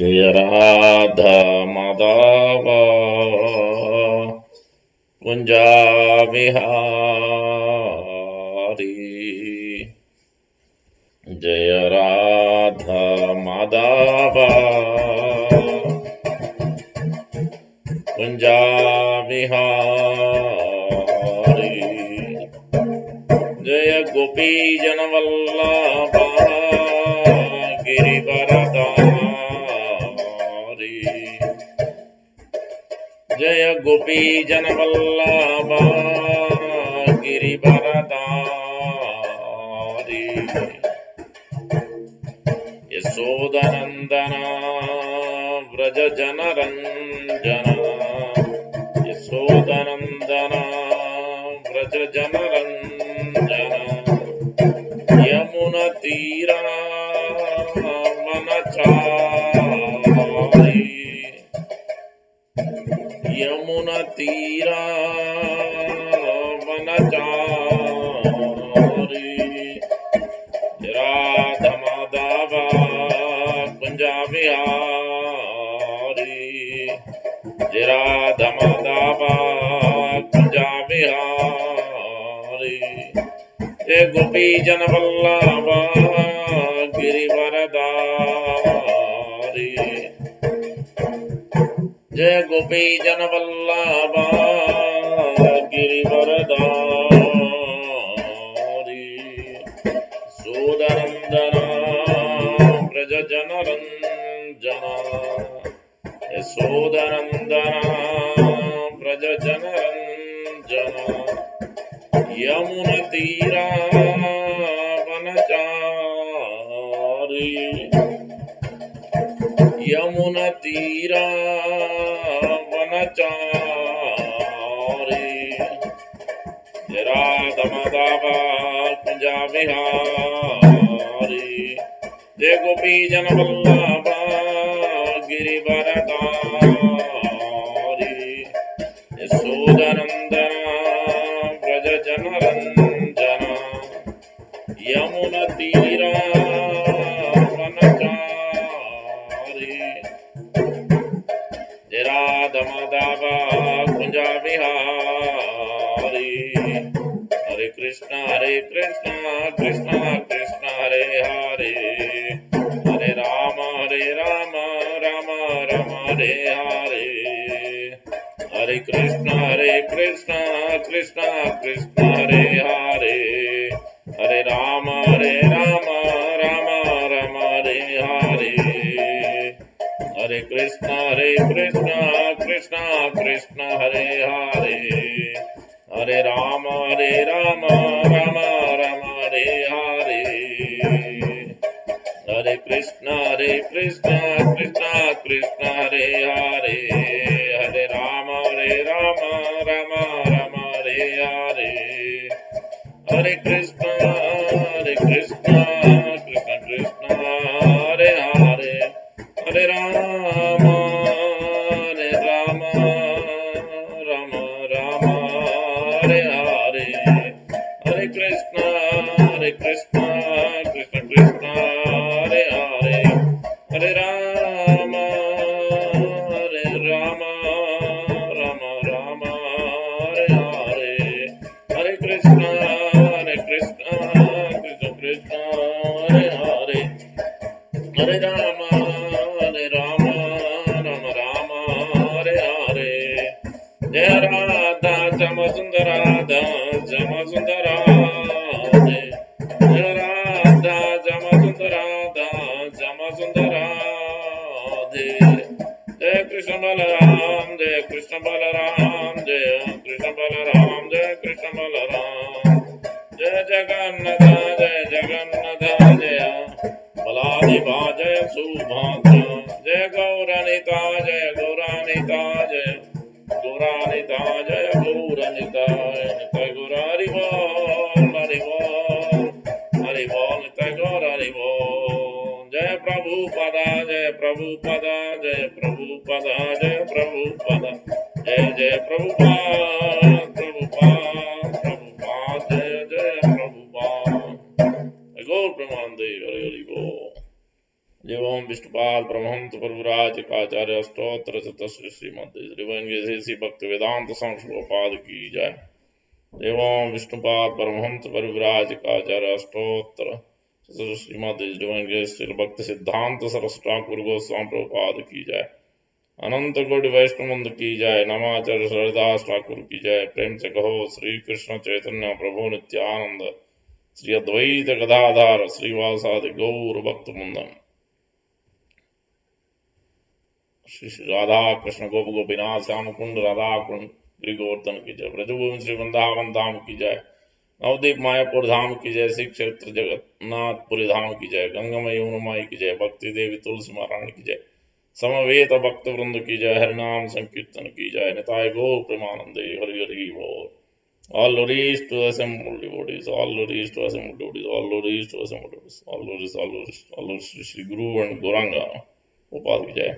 जय राधा माधव कुंजा विहारी। जय राधा माधव कुंजा विहारी। जय गोपी जन वल्लभा गिरिवरधारी। जय गोपी जन वल्लभा गिरिवरधारी। यशोदनंदन व्रज जन रंजन। यशोदनंदन व्रज जन रंजन। यमुना तीरा वनचारी। यमुना तीरा वनचारी। राधा माधव कुंजा विहारी। राधा माधव कुंजा विहारी। जय गोपी जन वल्लभा गिरिवरधारी। जय गोपी जन वल्लभा गिरिवरधारी। सोदनंदन व्रज जन रंजन। यशोदनंदन व्रज जन रंजन। यमुना तीरा वनचारी। यमुना तीरा वनचारी। राधा माधव कुंजा विहारी। जय गोपी जन वल्लभा गिरिवरधारी। यशोदनंदन व्रज जन रंजन। यमुना तीरा वनचारी। राधा माधव कुंजा विहारी। हरे कृष्णा कृष्ण कृष्ण हरे हरे। हरे राम राम राम हरे हरे। हरे कृष्ण कृष्ण कृष्ण हरे हरे। हरे राम राम राम हरे हरे। हरे कृष्ण कृष्ण कृष्ण हरे हरे। हरे राम राम राम हरे हरे। हरे कृष्ण कृष्ण कृष्ण हरे हरे। हरे राम राम राम हरे हरे। हरे कृष्ण कृष्ण कृष्ण हरे हरे। हरे राम राम राम हरे हरे। हरे कृष्ण कृष्ण कृष्ण हरे हरे। हरे राम राम राम हरे हरे। हरे कृष्ण कृष्ण कृष्ण हरे हरे। हरे राम राम हरे हरे। जय राधा श्याम सुंदर राधा श्याम सुंदर राधे। जय राधा श्याम सुंदर राधा श्याम सुंदर राधे। जय कृष्ण बलराम जय कृष्ण बलराम जय कृष्ण बलराम जय कृष्ण बलराम। जय जगन्नाथ जय बलादिवा जय सुभाद्रा। जय गौरानिता जय गौरानिता जय गौरानिता जय गौरानिता। निताय गौर हरि बोल निताय गौर हरि बोल। जय प्रभुपदा जय प्रभुपदा जय प्रभुपदा जय प्रभुपदा। जय प्रभुपाद प्रभुपाद जय प्रभुपाद। गौर प्रमानदेव हरि हरि बोल। जय ओम Vishnupad Paramahamsa Parvrajikacharya Stotra Chatasri Srimad Divine Gita Bhakti Vedanta Samshupapad ki jai. Evam Vishnupad Paramahamsa Parvrajikacharya Stotra Chatasri Srimad Divine Gita Bhakti Siddhanta Saraswati Thakur Goswami Prabhupada ki jai. अनंत कोटि वैष्णववृंद की जय। नमाचार्य हरिदास ठाकुर की जय। प्रेम से कहो श्री कृष्ण चैतन्य प्रभु नित्यानंद श्री अद्वैत गदाधर श्रीवासादि गौर भक्त मुंदम। श्री राधा कृष्ण गोप गोपीनाथ श्याम कुंड राधा कुंड गिरिगोवर्धन की जय। ब्रजभूमि श्री वृंदावन धाम की जय। नवदीप मायापुर धाम की जय। श्री क्षेत्र जगन्नाथपुरी धाम की जय। गंगामय यमुनामाई की जय। भक्ति देवी तुलसी महारानी की जय। समवेत भक्त वृंद की जय। हरिनाम संकीर्तन की जय। निताय गौर प्रेमानंदे हरि हरि बोल। All glories to assembled devotees, all glories to assembled devotees, all glories to assembled devotees, all glories, all glories, all glories to Shri Guru and Gauranga. Gopal ki jai.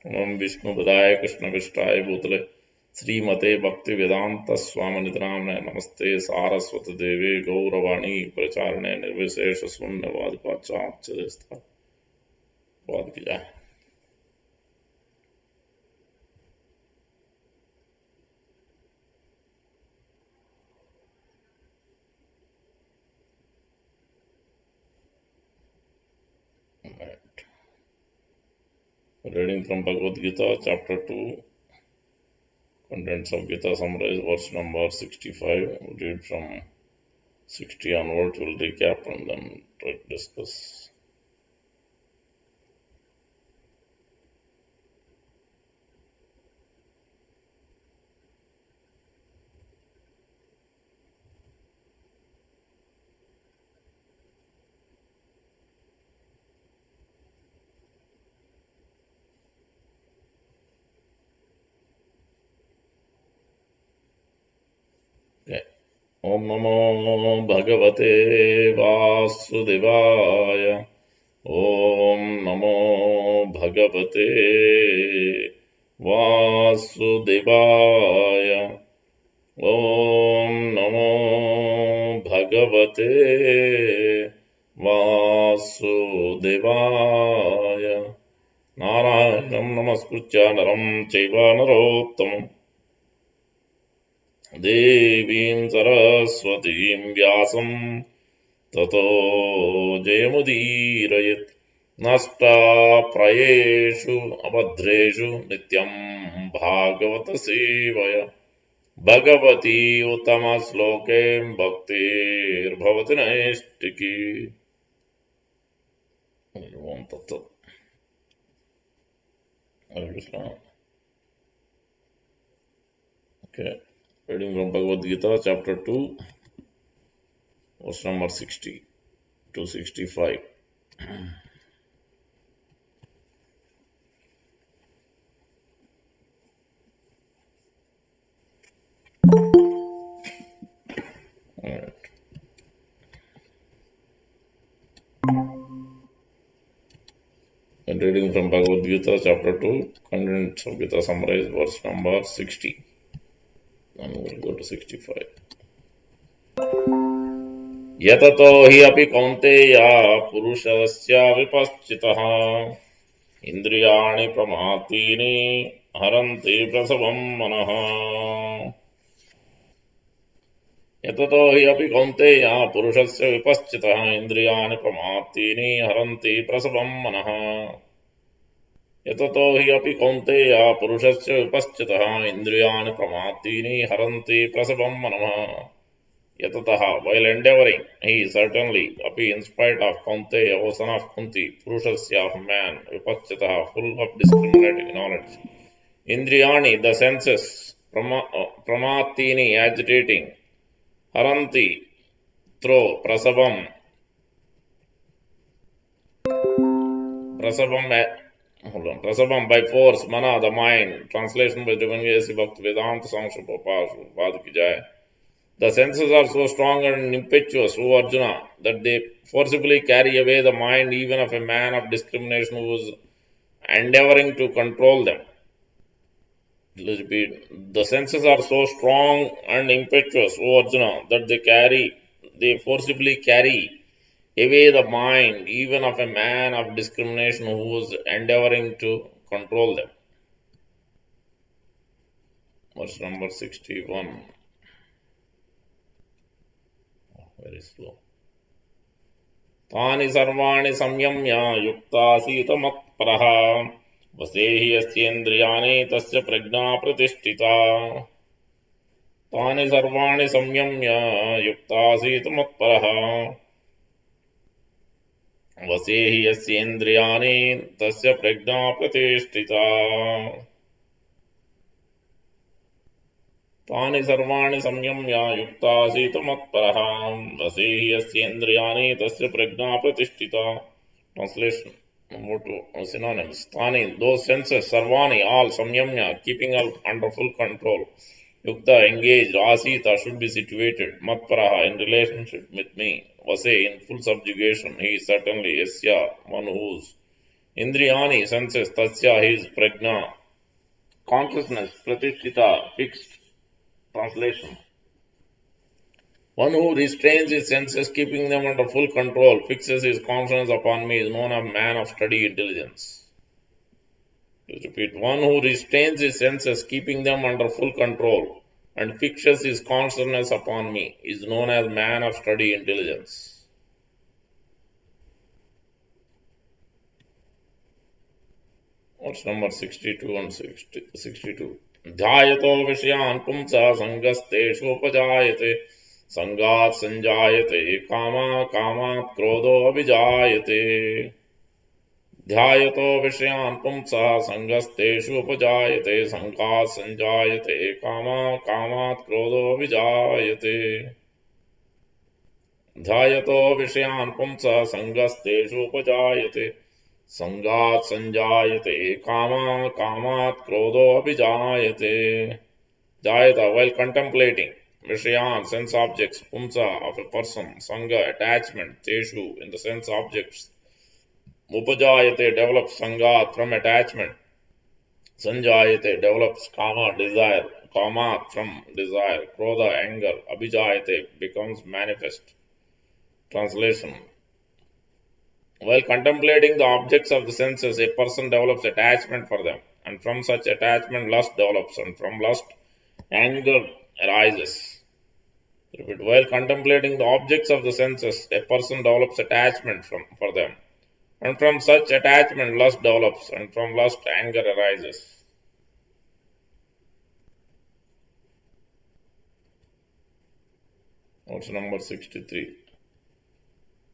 Om Vishnu Padaya Krishna Vishtaye Bhutale Srimate Bhakti Vedanta Swami Nityanamne Namaste Saraswati Deve Gauravani Pracharane Nirvishesha Sunyavadi Pachachadestha. Gopal ki jai. Reading from Bhagavad Gita, chapter 2, contents of Gita summarize, verse number 65. We'll read from 60 onwards, we'll recap and then try to discuss. Om Namo Bhagavate Vasudevaya. Om Namo Bhagavate Vasudevaya. Om Namo Bhagavate Vasudevaya. Narayanam Namaskritya Naram Chaiva Narottamam Devim Saraswatim Vyasam Tato Jayamudirayat. Nasta Prayeshu Abhadreshu Nityam Bhagavata Sevaya. Bhagavati Uttama Slokem Bhaktir Bhavati Naistiki. Om Tat Sat. Hare Krishna. Okay. Reading from Bhagavad Gita, chapter 2, verse number 60 to 65. Alright. And reading from Bhagavad Gita, chapter 2, contents of Gita summarize, verse number 60. And we'll go to 65. Yatato hi api kaunteya purushasya vipaschitah indriyani pramatini haranti prasavam manaha. Yatato hi api kaunteya purushasya vipaschitah indriyani pramatini haranti prasavam manaha. Yatato hi api kaunteya purushasya vipaschitah indriyani pramatini haranti prasavam manaha. Yatataha, while endeavoring, he certainly, api in spite of Kaunteya, O son of Kunti, Purushasya of man, Vipachitaha, full of discriminating knowledge. Indriyani, the senses, Pramatini, agitating, Haranti, throw, Prasabam, by force, Mana, the mind. Translation by Divine Bhakti Vedanta Samshupapad ki jai. The senses are so strong and impetuous, O Arjuna, that they forcibly carry away the mind even of a man of discrimination who is endeavoring to control them. Let's repeat. The senses are so strong and impetuous, O Arjuna, that they forcibly carry away the mind, even of a man of discrimination who is endeavoring to control them. Verse number 61. Very slow. तानि सर्वाणि संयम्य युक्तासीत मत्परः वसेहि यस्येन्द्रियाणि तस्य प्रज्ञा प्रतिष्ठिता तानि सर्वाणि संयम्य युक्तासीत मत्परः वसेहि यस्येन्द्रियाणि तस्य प्रज्ञा प्रतिष्ठिता तानि सर्वाणि संयम्य युक्तासीत मत्परः वसेहि यस्येन्द्रियाणि तस्य प्रज्ञा प्रतिष्ठिता. Translation. Number 2. Synonyms. Tani, those senses, sarvani, all, samyamya, keeping up under full control. Yukta, engaged, asita, should be situated. Matparaha, in relationship with me. Vase, in full subjugation. He is certainly yasya, one whose. Indriyani, senses, tasya, his, prajna, consciousness, pratisthita, fixed. Translation. One who restrains his senses, keeping them under full control, fixes his conscience upon me, is known as man of steady intelligence. Let's repeat. One who restrains his senses, keeping them under full control, and fixes his consciousness upon me, is known as man of steady intelligence. What's number 62 and 62? ध्यायतो विषयान् पुंसः सङ्गस्तेषोपजायते संगात् संजायते कामात् क्रोधो अभिजायते ध्यायतो विषयान् पुंसः सङ्गस्तेषोपजायते संगात् संजायते कामात् क्रोधो अभिजायते ध्यायतो विषयान् पुंसः सङ्गस्तेषोपजायते संगात् संजायते कामात् क्रोधो अभिजायते. Jayata, while contemplating Vishayan, sense objects, Pumsa, of a person, Sangha, attachment, Teshu, in the sense objects, Upajayate, develops Sangat from attachment, Sanjayate, develops Kama, desire, Kamat, from desire, Krodha, anger, Abhijayate, becomes manifest. Translation. While contemplating the objects of the senses, a person develops attachment for them, and from such attachment lust develops, and from lust anger arises. Repeat. While contemplating the objects of the senses, a person develops attachment for them, and from such attachment lust develops, and from lust anger arises. What's number 63?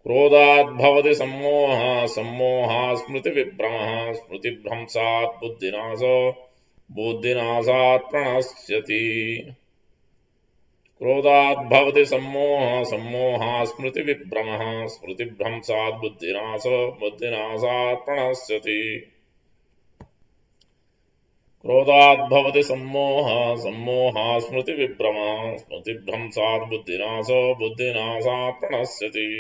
क्रोधात् भवति सम्मोहः सम्मोहात् स्मृतिविभ्रमः स्मृतिभ्रंशात् बुद्धिनाशो बुद्धिनाशात् प्रणश्यति क्रोधात् भवति सम्मोहः सम्मोहात् स्मृतिविभ्रमः स्मृतिभ्रंशात् बुद्धिनाशो बुद्धिनाशात् प्रणश्यति क्रोधात् भवति सम्मोहः सम्मोहात् स्मृतिविभ्रमः स्मृतिभ्रंशात् बुद्धिनाशो बुद्धिनाशात् प्रणश्यति.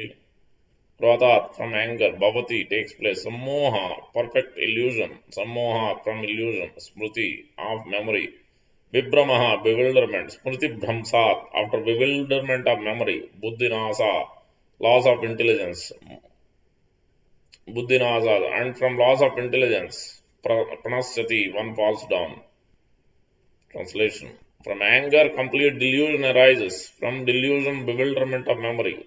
Krodhat, from anger, bhavati, takes place. Sammoha, perfect illusion. Sammoha, from illusion. Smriti, of memory. Vibhramaha, bewilderment. Smriti bhramsat, after bewilderment of memory. Buddhinasa, loss of intelligence. Buddhinasa, and from loss of intelligence. Pranasyati, one falls down. Translation. From anger, complete delusion arises. From delusion, bewilderment of memory.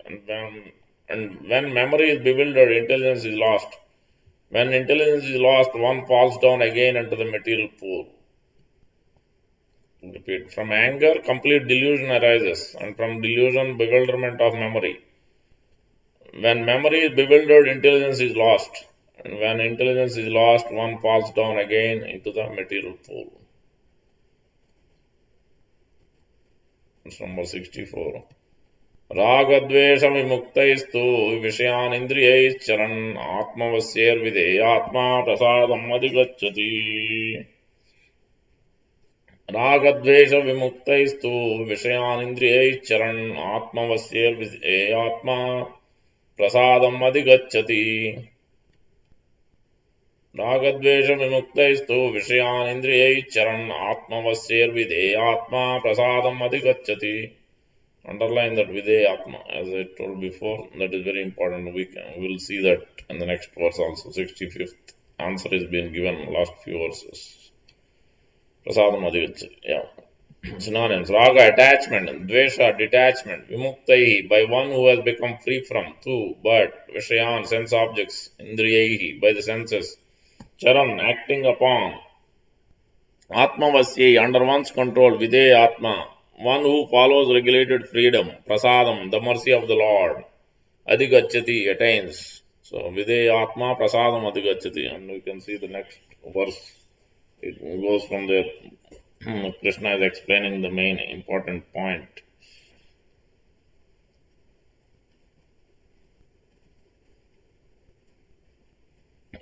And when memory is bewildered, intelligence is lost. When intelligence is lost, one falls down again into the material pool. Repeat. From anger, complete delusion arises, and from delusion, bewilderment of memory. When memory is bewildered, intelligence is lost. And when intelligence is lost, one falls down again into the material pool. That's number 64. रागद्वेष विमुक्तैस्तु विषयान् इन्द्रियैश्चरन् आत्मवस्यैर्विधेयात्मा प्रसादम् अधिगच्छति रागद्वेष विमुक्तैस्तु विषयान् इन्द्रियैश्चरन् आत्मवस्यैर्विधेयात्मा प्रसादम् अधिगच्छति. रागद्वेष विमुक्तैस्तु विषयान् इन्द्रियैः चरन् आत्मवश्यैर्विधेयात्मा प्रसादम् अधिगच्छति. Underline that Videyatma, as I told before, that is very important. We will see that in the next verse also. 65th answer is being given last few verses. Prasadam Adhigachati. Yeah. Synonyms: Raga, attachment; Dvesha, detachment; Vimuktai, by one who has become free from; two, but; Vishayan, sense objects; Indriyahi, by the senses; Charan, acting upon; Atmavasya, under one's control; Videyatma, one who follows regulated freedom; Prasadam, the mercy of the Lord; Adhigachati, attains. So, Videyatma Prasadam Adhigachati. And we can see the next verse. It goes from there. Krishna is explaining the main important point.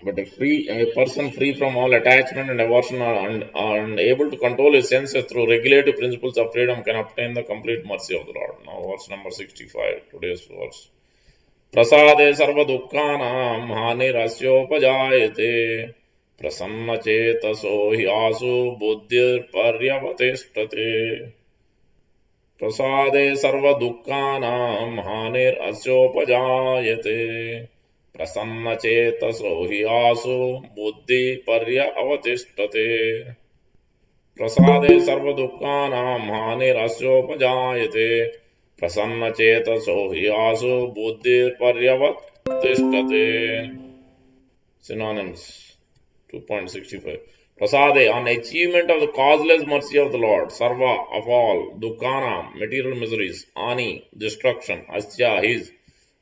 But a person free from all attachment and aversion and able to control his senses through regulative principles of freedom can obtain the complete mercy of the Lord. Now, verse number 65, today's verse. Prasade sarva dukkhanam hanirasyopajaayate prasanna-chetaso hi asu buddhir paryavatishtate. Prasade sarva dukkhanam hanirasyopajaayate prasanna-chetaso hi asu buddhi paryavatishtate. Prasade sarva dukkhanam hanirasyopajaayate prasanna-chetaso hi asu buddhi paryavatishtate. Synonyms 2.65. Prasade, on achievement of the causeless mercy of the Lord; sarva, of all; dukkhanam, material miseries; ani, destruction; asya, his;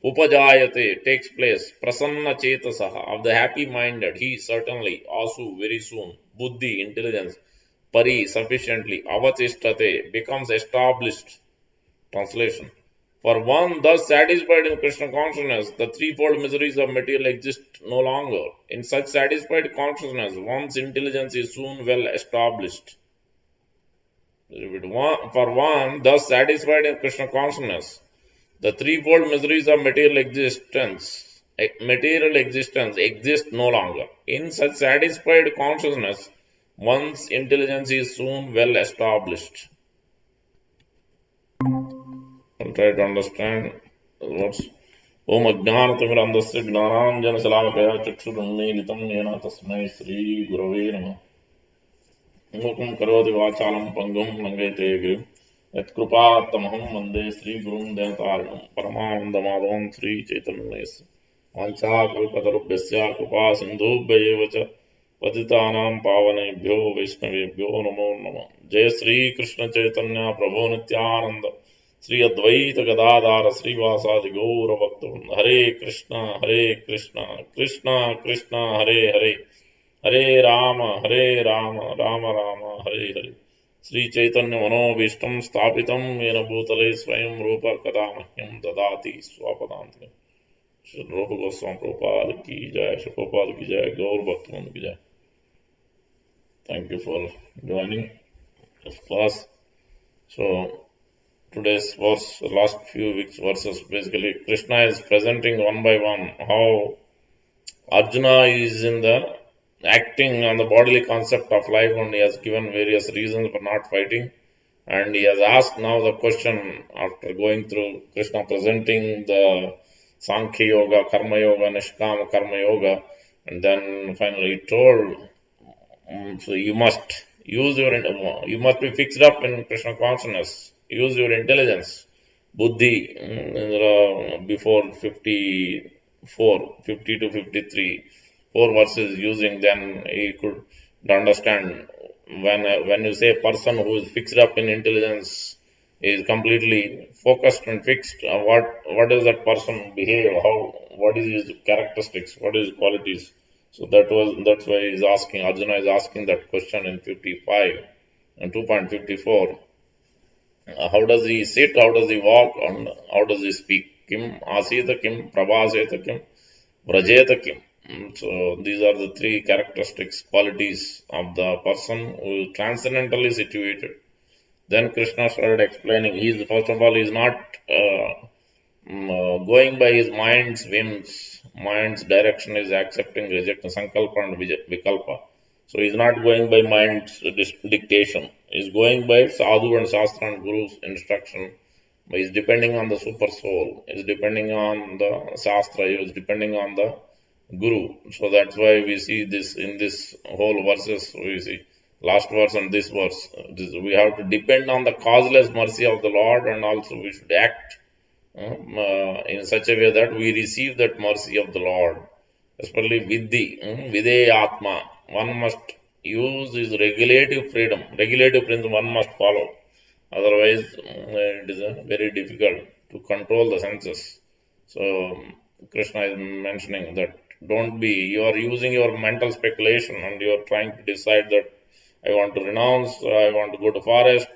upajayate, takes place; prasanna chetasaha, of the happy minded; he, certainly; asu, very soon; buddhi, intelligence; pari, sufficiently; avatishtate, becomes established. Translation: for one thus satisfied in Krishna consciousness, the threefold miseries of material exist no longer. In such satisfied consciousness, one's intelligence is soon well established. For one thus satisfied in Krishna consciousness, the threefold miseries of material existence exist no longer. In such satisfied consciousness, one's intelligence is soon well established. I'll try to understand the words. Om Ajnanatimidandasya Gnananjanasalakaya Chakshurunmilitam Yena Tasmai Sri Gurave Namah. Mukam Karoti Vachalam Pangam Langete Grim Yat Krupatamaham Vande Sri Gurum Denatarinam Paramanandamavam Sri Chaitanyas Vancha Kalpatarubhyasya Krupa Sindhubhyayevacha Patitanam Pavanebhyo Vaishnavebhyo Namo Namah. Jai Sri Krishna Chaitanya Prabhu Nityananda Sri Advaita Gadadhara Srivasadi Gaura Bhaktavranda. Hare Krishna, Krishna Krishna, Hare Hare, Hare Rama, Rama Rama, Hare Hare. Sri Chaitanya Manobhishtam Sthapitam Yena Bhutale Swayam Rupa Kadamahyam Dadati Swapadantikam. Shri Rupa Goswami Prabhupada ki jai, Shri Prabhupada ki jai, Gaur Bhaktavranda ki jai. Thank you for joining this class. So, today's verse, last few weeks verses, basically Krishna is presenting one by one how Arjuna is in the acting on the bodily concept of life, and he has given various reasons for not fighting, and he has asked now the question after going through Krishna presenting the Sankhya Yoga, Karma Yoga, Nishkama Karma Yoga, and then finally he told, so you must be fixed up in Krishna consciousness. Use your intelligence, buddhi, before 50 to 53, 4 verses using, then he could understand when you say person who is fixed up in intelligence is completely focused and fixed, what does that person behave, what is his characteristics, what is his qualities. So that's why he's asking, Arjuna is asking that question in 55 and 2.54. How does he sit, how does he walk, and how does he speak? Kim asita kim, prabhaseta kim, vrajeta kim. So these are the 3 characteristics, qualities of the person who is transcendentally situated. Then Krishna started explaining, first of all, he is not going by his mind's whims, Mind's direction is accepting, rejecting, sankalpa and vikalpa. So he's not going by mind's dictation. He's going by sadhu and shastra and guru's instruction. He's depending on the super soul. He's depending on the shastra. He's depending on the guru. So that's why we see this in this whole verses. We see last verse and this verse. We have to depend on the causeless mercy of the Lord, and also we should act in such a way that we receive that mercy of the Lord, especially Videya Atma. One must use his regulative freedom, regulative principle one must follow. Otherwise, it is very difficult to control the senses. So, Krishna is mentioning that don't be, you are using your mental speculation and you are trying to decide that I want to renounce, I want to go to forest,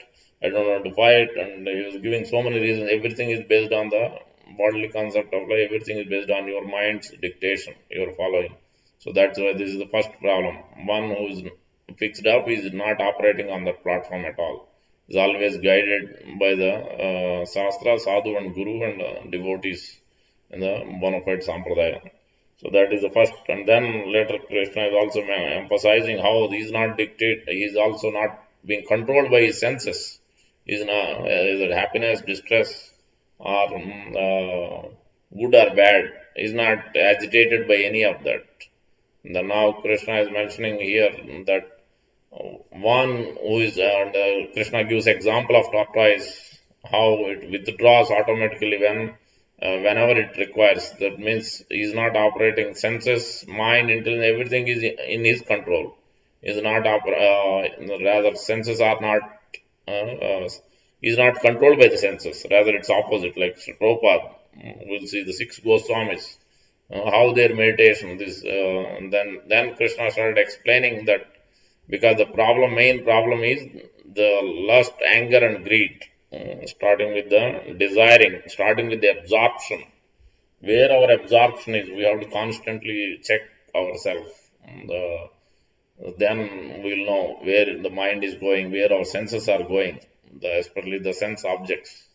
I don't want to fight, and he is giving so many reasons. Everything is based on the bodily concept of life, everything is based on your mind's dictation, you are following. So that's why this is the first problem. One who is fixed up is not operating on that platform at all. Is always guided by the Shastra, Sadhu and Guru and devotees in the bona fide Sampradaya. So that is the first. And then later Krishna is also emphasizing how he is not dictate, he is also not being controlled by his senses. He is not, is it happiness, distress, or good or bad. He is not agitated by any of that. And then now Krishna is mentioning here that one who is, and Krishna gives example of tortoise, how it withdraws automatically whenever it requires. That means he is not operating senses, mind, intelligence, everything is in his control. Is not rather senses are not is not controlled by the senses. Rather, it's opposite. Like Prabhupada, we'll see the Six Goswamis, how their meditation. Then Krishna started explaining that because the main problem is the lust, anger, and greed. Starting with the desiring, starting with the absorption. Where our absorption is, we have to constantly check ourselves. Then we'll know where the mind is going, where our senses are going, especially the sense objects.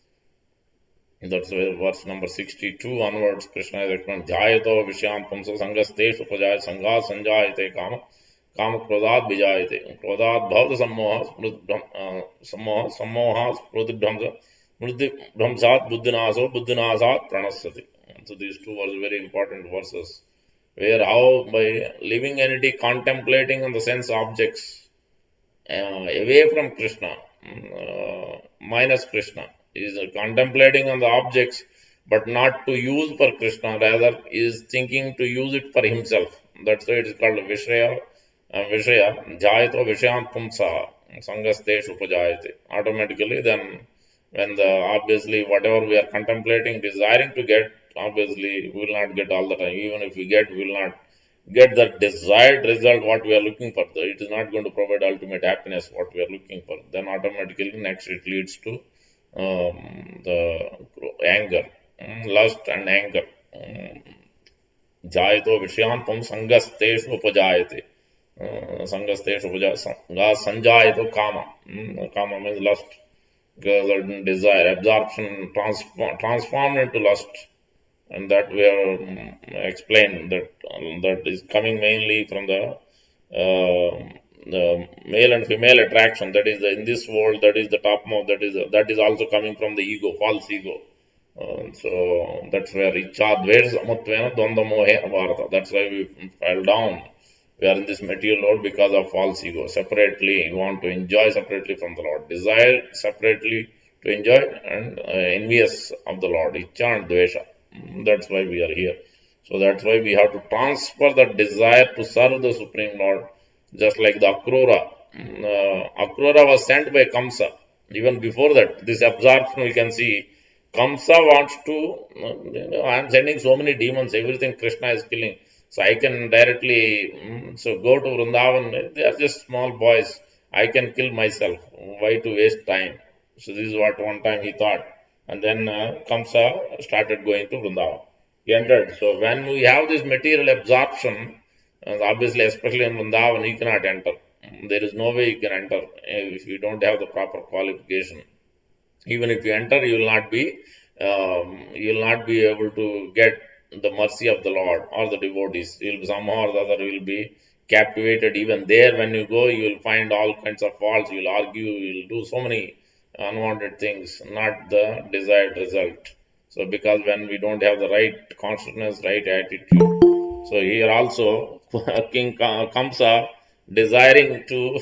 That's where verse number 62 onwards, Krishna is explaining, Dhyayato Vishyan Pumsa Sangaste Supajaya Sangha Sanjayate Kama Kama Krodhat Vijayate Krodhat Bhavata Sammoha Sprudibhamsa Bhamsat Buddhinaso Buddhinasat Pranasati. So these two are very important verses, where how by living entity contemplating on the sense objects away from Krishna, minus Krishna, is contemplating on the objects but not to use for Krishna, rather is thinking to use it for himself. That's why it is called Vishaya, Jayato Vishayan Pumsa, Sangaste Upajayate. Automatically, then when obviously whatever we are contemplating, desiring to get, obviously we will not get all the time. Even if we get, we will not get the desired result what we are looking for. It is not going to provide ultimate happiness what we are looking for. Then automatically next it leads to the anger, lust and anger. Jayato Vishyantam Sangasteshu Upajayate. Sangasteshu Upajayate. Sanjayato Kama. Kama means lust. Desire, absorption, transformed into lust. And that we have explained that is coming mainly from the male and female attraction. That is in this world, that is the topmost. That is also coming from the ego, false ego. So that's where Icha Dvesh Samutvena Dvanda Mohe Bharata. That's why we fell down. We are in this material world because of false ego. Separately, we want to enjoy separately from the Lord. Desire separately to enjoy, and envious of the Lord. Icha and Dvesha. That's why we are here. So that's why we have to transfer that desire to serve the Supreme Lord. Just like the Akrura. Akrura was sent by Kamsa. Even before that, this absorption we can see. Kamsa wants to, I am sending so many demons, everything Krishna is killing. So I can directly, so go to Vrindavan. They are just small boys. I can kill myself. Why to waste time? So this is what one time he thought. And then Kamsa started going to Vrindavan. He entered. So when we have this material absorption, obviously, especially in Vrindavan, you cannot enter. There is no way you can enter if you don't have the proper qualification. Even if you enter, you will not be able to get the mercy of the Lord or the devotees. You will somehow or the other will be captivated. Even there, when you go, you will find all kinds of faults. You will argue. You will do so many unwanted things, not the desired result. So, because when we don't have the right consciousness, right attitude, so here also King Kamsa desiring to,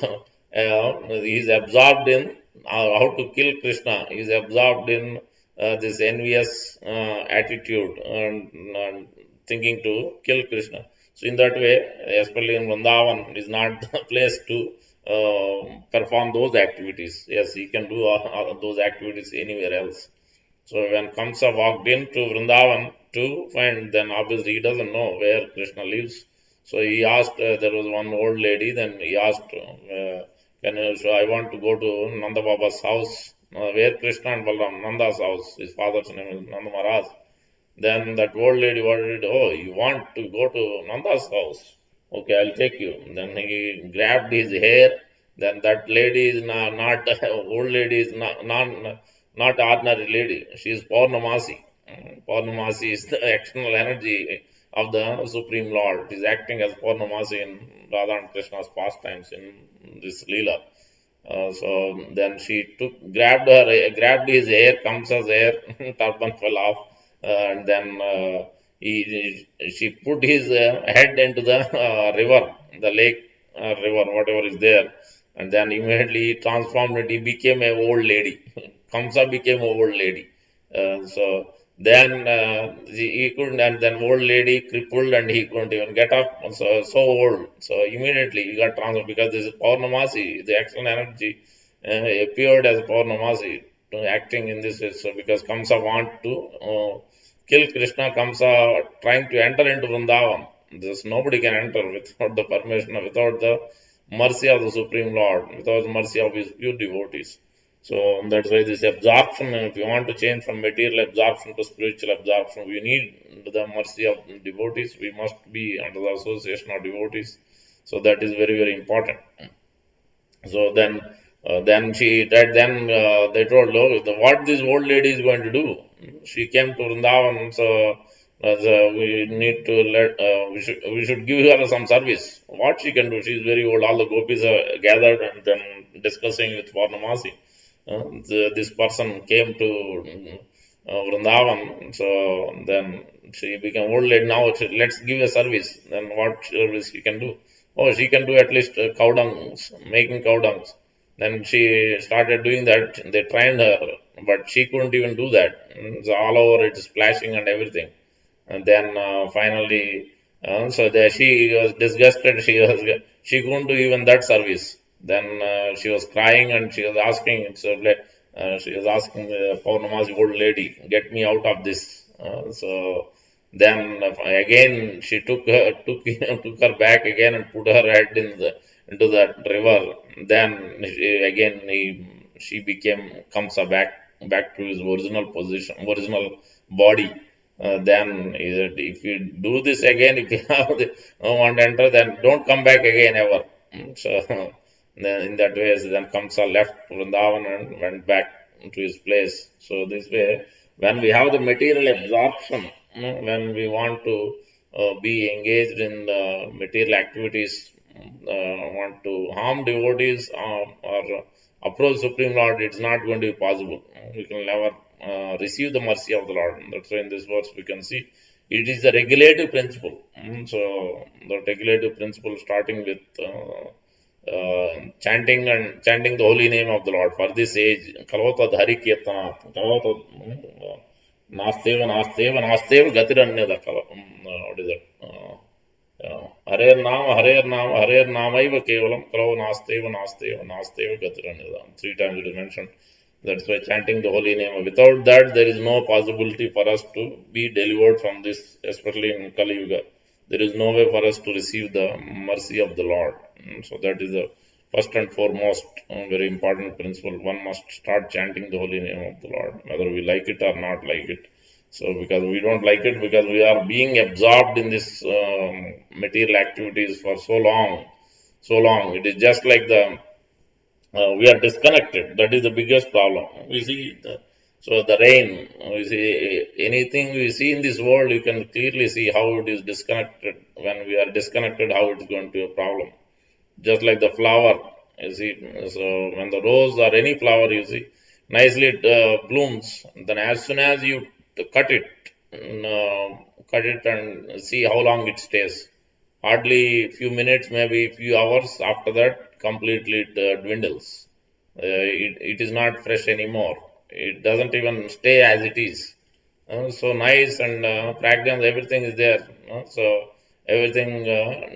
he is absorbed in how to kill Krishna. He is absorbed in this envious attitude and thinking to kill Krishna. So in that way, especially in Vrindavan, is not the place to perform those activities. Yes, he can do those activities anywhere else. So when Kamsa walked into Vrindavan to find, then obviously he doesn't know where Krishna lives. So he asked, there was one old lady, then he asked, so I want to go to Nanda Baba's house, where Krishna and Balaram, Nanda's house, his father's name is Nanda Maharaj. Then that old lady wanted, oh, you want to go to Nanda's house? Okay, I'll take you. Then he grabbed his hair. Then that lady is not old lady is not ordinary lady. She is Purnamasi. Purnamasi is the external energy of the Supreme Lord. It is acting as Purnamasi in Radha and Krishna's pastimes in this Leela. So then she grabbed his hair, Kamsa's hair, turban fell off, and then she put his head into the river, the lake river, whatever is there, and then immediately he transformed it. He became a old lady. Kamsa became a old lady. So then he couldn't, and then old lady crippled, and he couldn't even get up. So old. So immediately he got transformed because this is Purnamasi, the external energy appeared as Purnamasi, acting in this way. So because Kamsa want to kill Krishna, Kamsa trying to enter into Vrindavan. This nobody can enter without the permission, without the mercy of the Supreme Lord, without the mercy of his pure devotees. So that's why this absorption, if you want to change from material absorption to spiritual absorption, we need the mercy of devotees. We must be under the association of devotees. So that is very, very important. So then they told, look, what this old lady is going to do. She came to Vrindavan, so we need to we should give her some service. What she can do? She is very old. All the gopis are gathered and then discussing with Purnamasi. This person came to Vrindavan, so then she became old lady. Now let's give a service. Then what service she can do? Oh, she can do at least cow dungs, making cow dungs. Then she started doing that. They trained her, but she couldn't even do that. So all over it is splashing and everything. And then finally, so there she was disgusted. She couldn't do even that service. Then she was crying and she was asking. She was asking the Purnamasi old lady, "Get me out of this." So then again she took her back again and put her head into that river. Then she became Kamsa back to his original position, original body. Then if you do this again, if you want to enter, then don't come back again ever. So then in that way, then Kamsa left Vrindavan and went back to his place. So this way, when we have the material absorption, when we want to be engaged in the material activities, want to harm devotees or approach Supreme Lord, it's not going to be possible. We can never receive the mercy of the Lord. That's why in this verse we can see it is a regulative principle. So the regulative principle starting with chanting the holy name of the Lord for this age. Kalvata dhari kirtanat. Kalvata nasteva gatiranyada. What is it? Harer Namaiva Kevalam, Kalo Nasteva Gatiranyada. Three times it is mentioned. That's why chanting the holy name. Without that, there is no possibility for us to be delivered from this, especially in Kali Yuga. There is no way for us to receive the mercy of the Lord. So that is the first and foremost very important principle. One must start chanting the holy name of the Lord, whether we like it or not like it. So because we don't like it, because we are being absorbed in this material activities for so long. It is just like we are disconnected. That is the biggest problem. We see So the rain, we see anything we see in this world, you can clearly see how it is disconnected. When we are disconnected, how it's going to be a problem. Just like the flower, you see. So when the rose or any flower, you see, nicely it blooms. Then as soon as you cut it, and see how long it stays. Hardly few minutes, maybe few hours. After that, completely it dwindles. It is not fresh anymore. It doesn't even stay as it is. So nice and fragrance, everything is there. So everything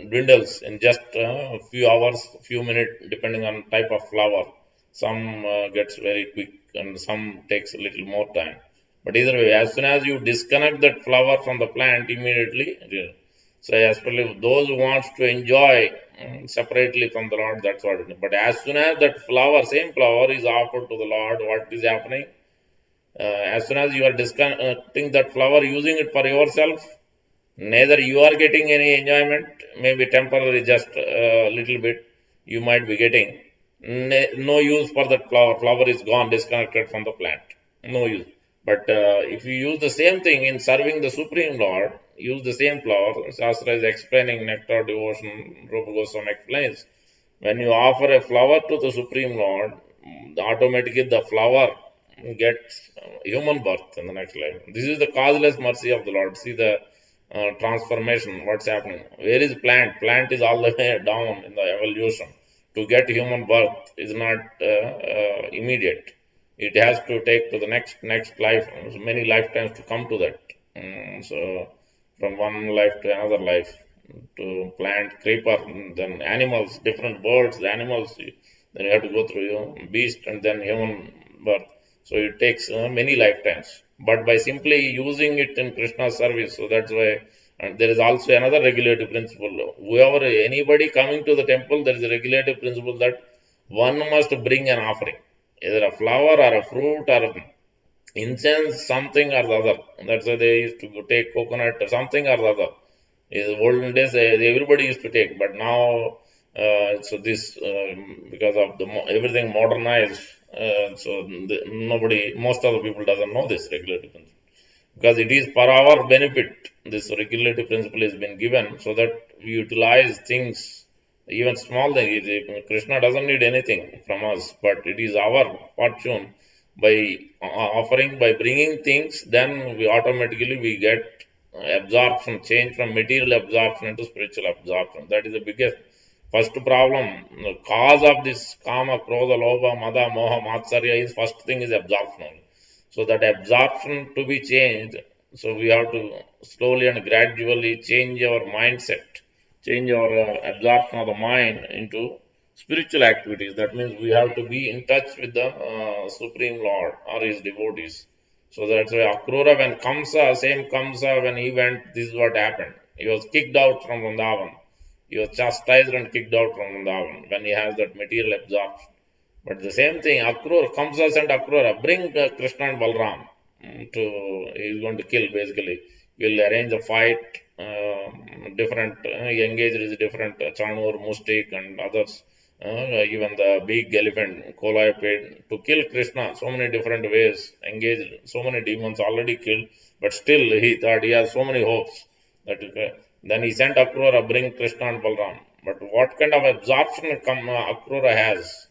dwindles in just a few hours, few minutes, depending on type of flower. Some gets very quick, and some takes a little more time. But either way, as soon as you disconnect that flower from the plant, immediately. So especially those who wants to enjoy separately from the Lord, that's what it is. But as soon as that flower, same flower, is offered to the Lord, what is happening? As soon as you are disconnecting that flower, using it for yourself, neither you are getting any enjoyment, maybe temporarily, just a little bit, you might be getting. No use for that flower. Flower is gone, disconnected from the plant. No use. But if you use the same thing in serving the Supreme Lord, use the same flower. Shastra is explaining, Nectar Devotion, Rupa Goswami explains. When you offer a flower to the Supreme Lord, automatically the flower gets human birth in the next life. This is the causeless mercy of the Lord. See the transformation, what's happening. Where is plant? Plant is all the way down in the evolution. To get human birth is not immediate. It has to take to the next life, many lifetimes to come to that. So from one life to another life, to plant, creeper, then animals, different birds, animals. Then you have to go through beast and then human birth. So it takes many lifetimes. But by simply using it in Krishna's service, so that's why. And there is also another regulative principle. Whoever, anybody coming to the temple, there is a regulative principle that one must bring an offering, either a flower or a fruit or incense, something or the other. That's why they used to take coconut or something or the other. In the olden days, everybody used to take, but now, so this because of the everything modernized, nobody, most of the people doesn't know this regulative principle, because it is for our benefit. This regulative principle has been given so that we utilize things, even small things. Krishna doesn't need anything from us, but it is our fortune by offering, by bringing things. Then we automatically we get absorption, change from material absorption into spiritual absorption. That is the biggest first problem. The cause of this kama, krodha, lobha, mada, moha, matsarya is first thing is absorption only. So that absorption to be changed, so we have to slowly and gradually change our mindset, change our absorption of the mind into spiritual activities. That means we have to be in touch with the Supreme Lord or his devotees. So that's why Akrura, when Kamsa, same Kamsa, when he went, this is what happened. He was kicked out from Vrindavan. He was chastised and kicked out from Vrindavan when he has that material absorption. But the same thing, Akrura, Kamsa sent Akrura, bring Krishna and Balram to, he's going to kill basically. We'll arrange a fight, different, engage with different, Chanur, Mustik and others, even the big elephant, Kolai, to kill Krishna, so many different ways, engage so many demons already killed, but still he thought he has so many hopes. That then he sent Akrura, bring Krishna and Balram. But what kind of absorption Akrura has?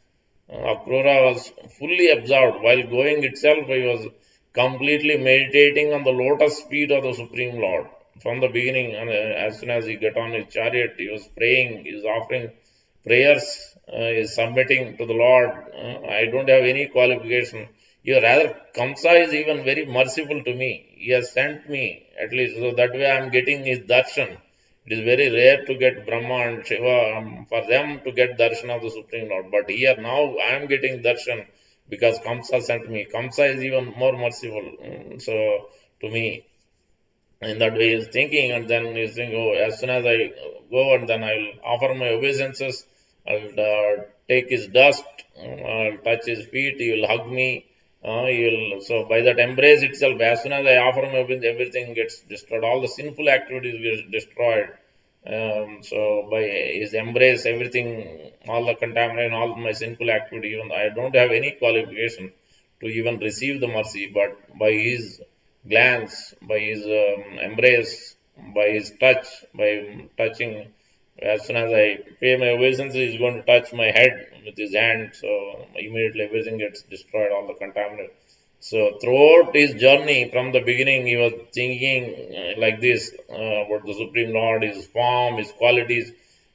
Akrura was fully absorbed. While going itself, he was completely meditating on the lotus feet of the Supreme Lord. From the beginning, and as soon as he got on his chariot, he was praying, he was offering prayers, he is submitting to the Lord. I don't have any qualification. Rather, Kamsa is even very merciful to me. He has sent me, at least, so that way I am getting his darshan. It is very rare to get Brahma and Shiva, for them to get darshan of the Supreme Lord. But here now I am getting darshan because Kamsa sent me. Kamsa is even more merciful. So to me, in that way, he is thinking, and then he is thinking, oh, as soon as I go and then I will offer my obeisances, I'll take his dust, I'll touch his feet, he will hug me. So by that embrace itself, as soon as I offer my obeisance, everything gets destroyed. All the sinful activities get destroyed. So by his embrace, everything, all the contamination, all my sinful activity, even I don't have any qualification to even receive the mercy, but by his glance, by his embrace, by his touch, by touching. As soon as I pay my obeisance, he's going to touch my head with his hand. So immediately everything gets destroyed, all the contaminant. So throughout his journey, from the beginning, he was thinking like this about the Supreme Lord, his form, his qualities.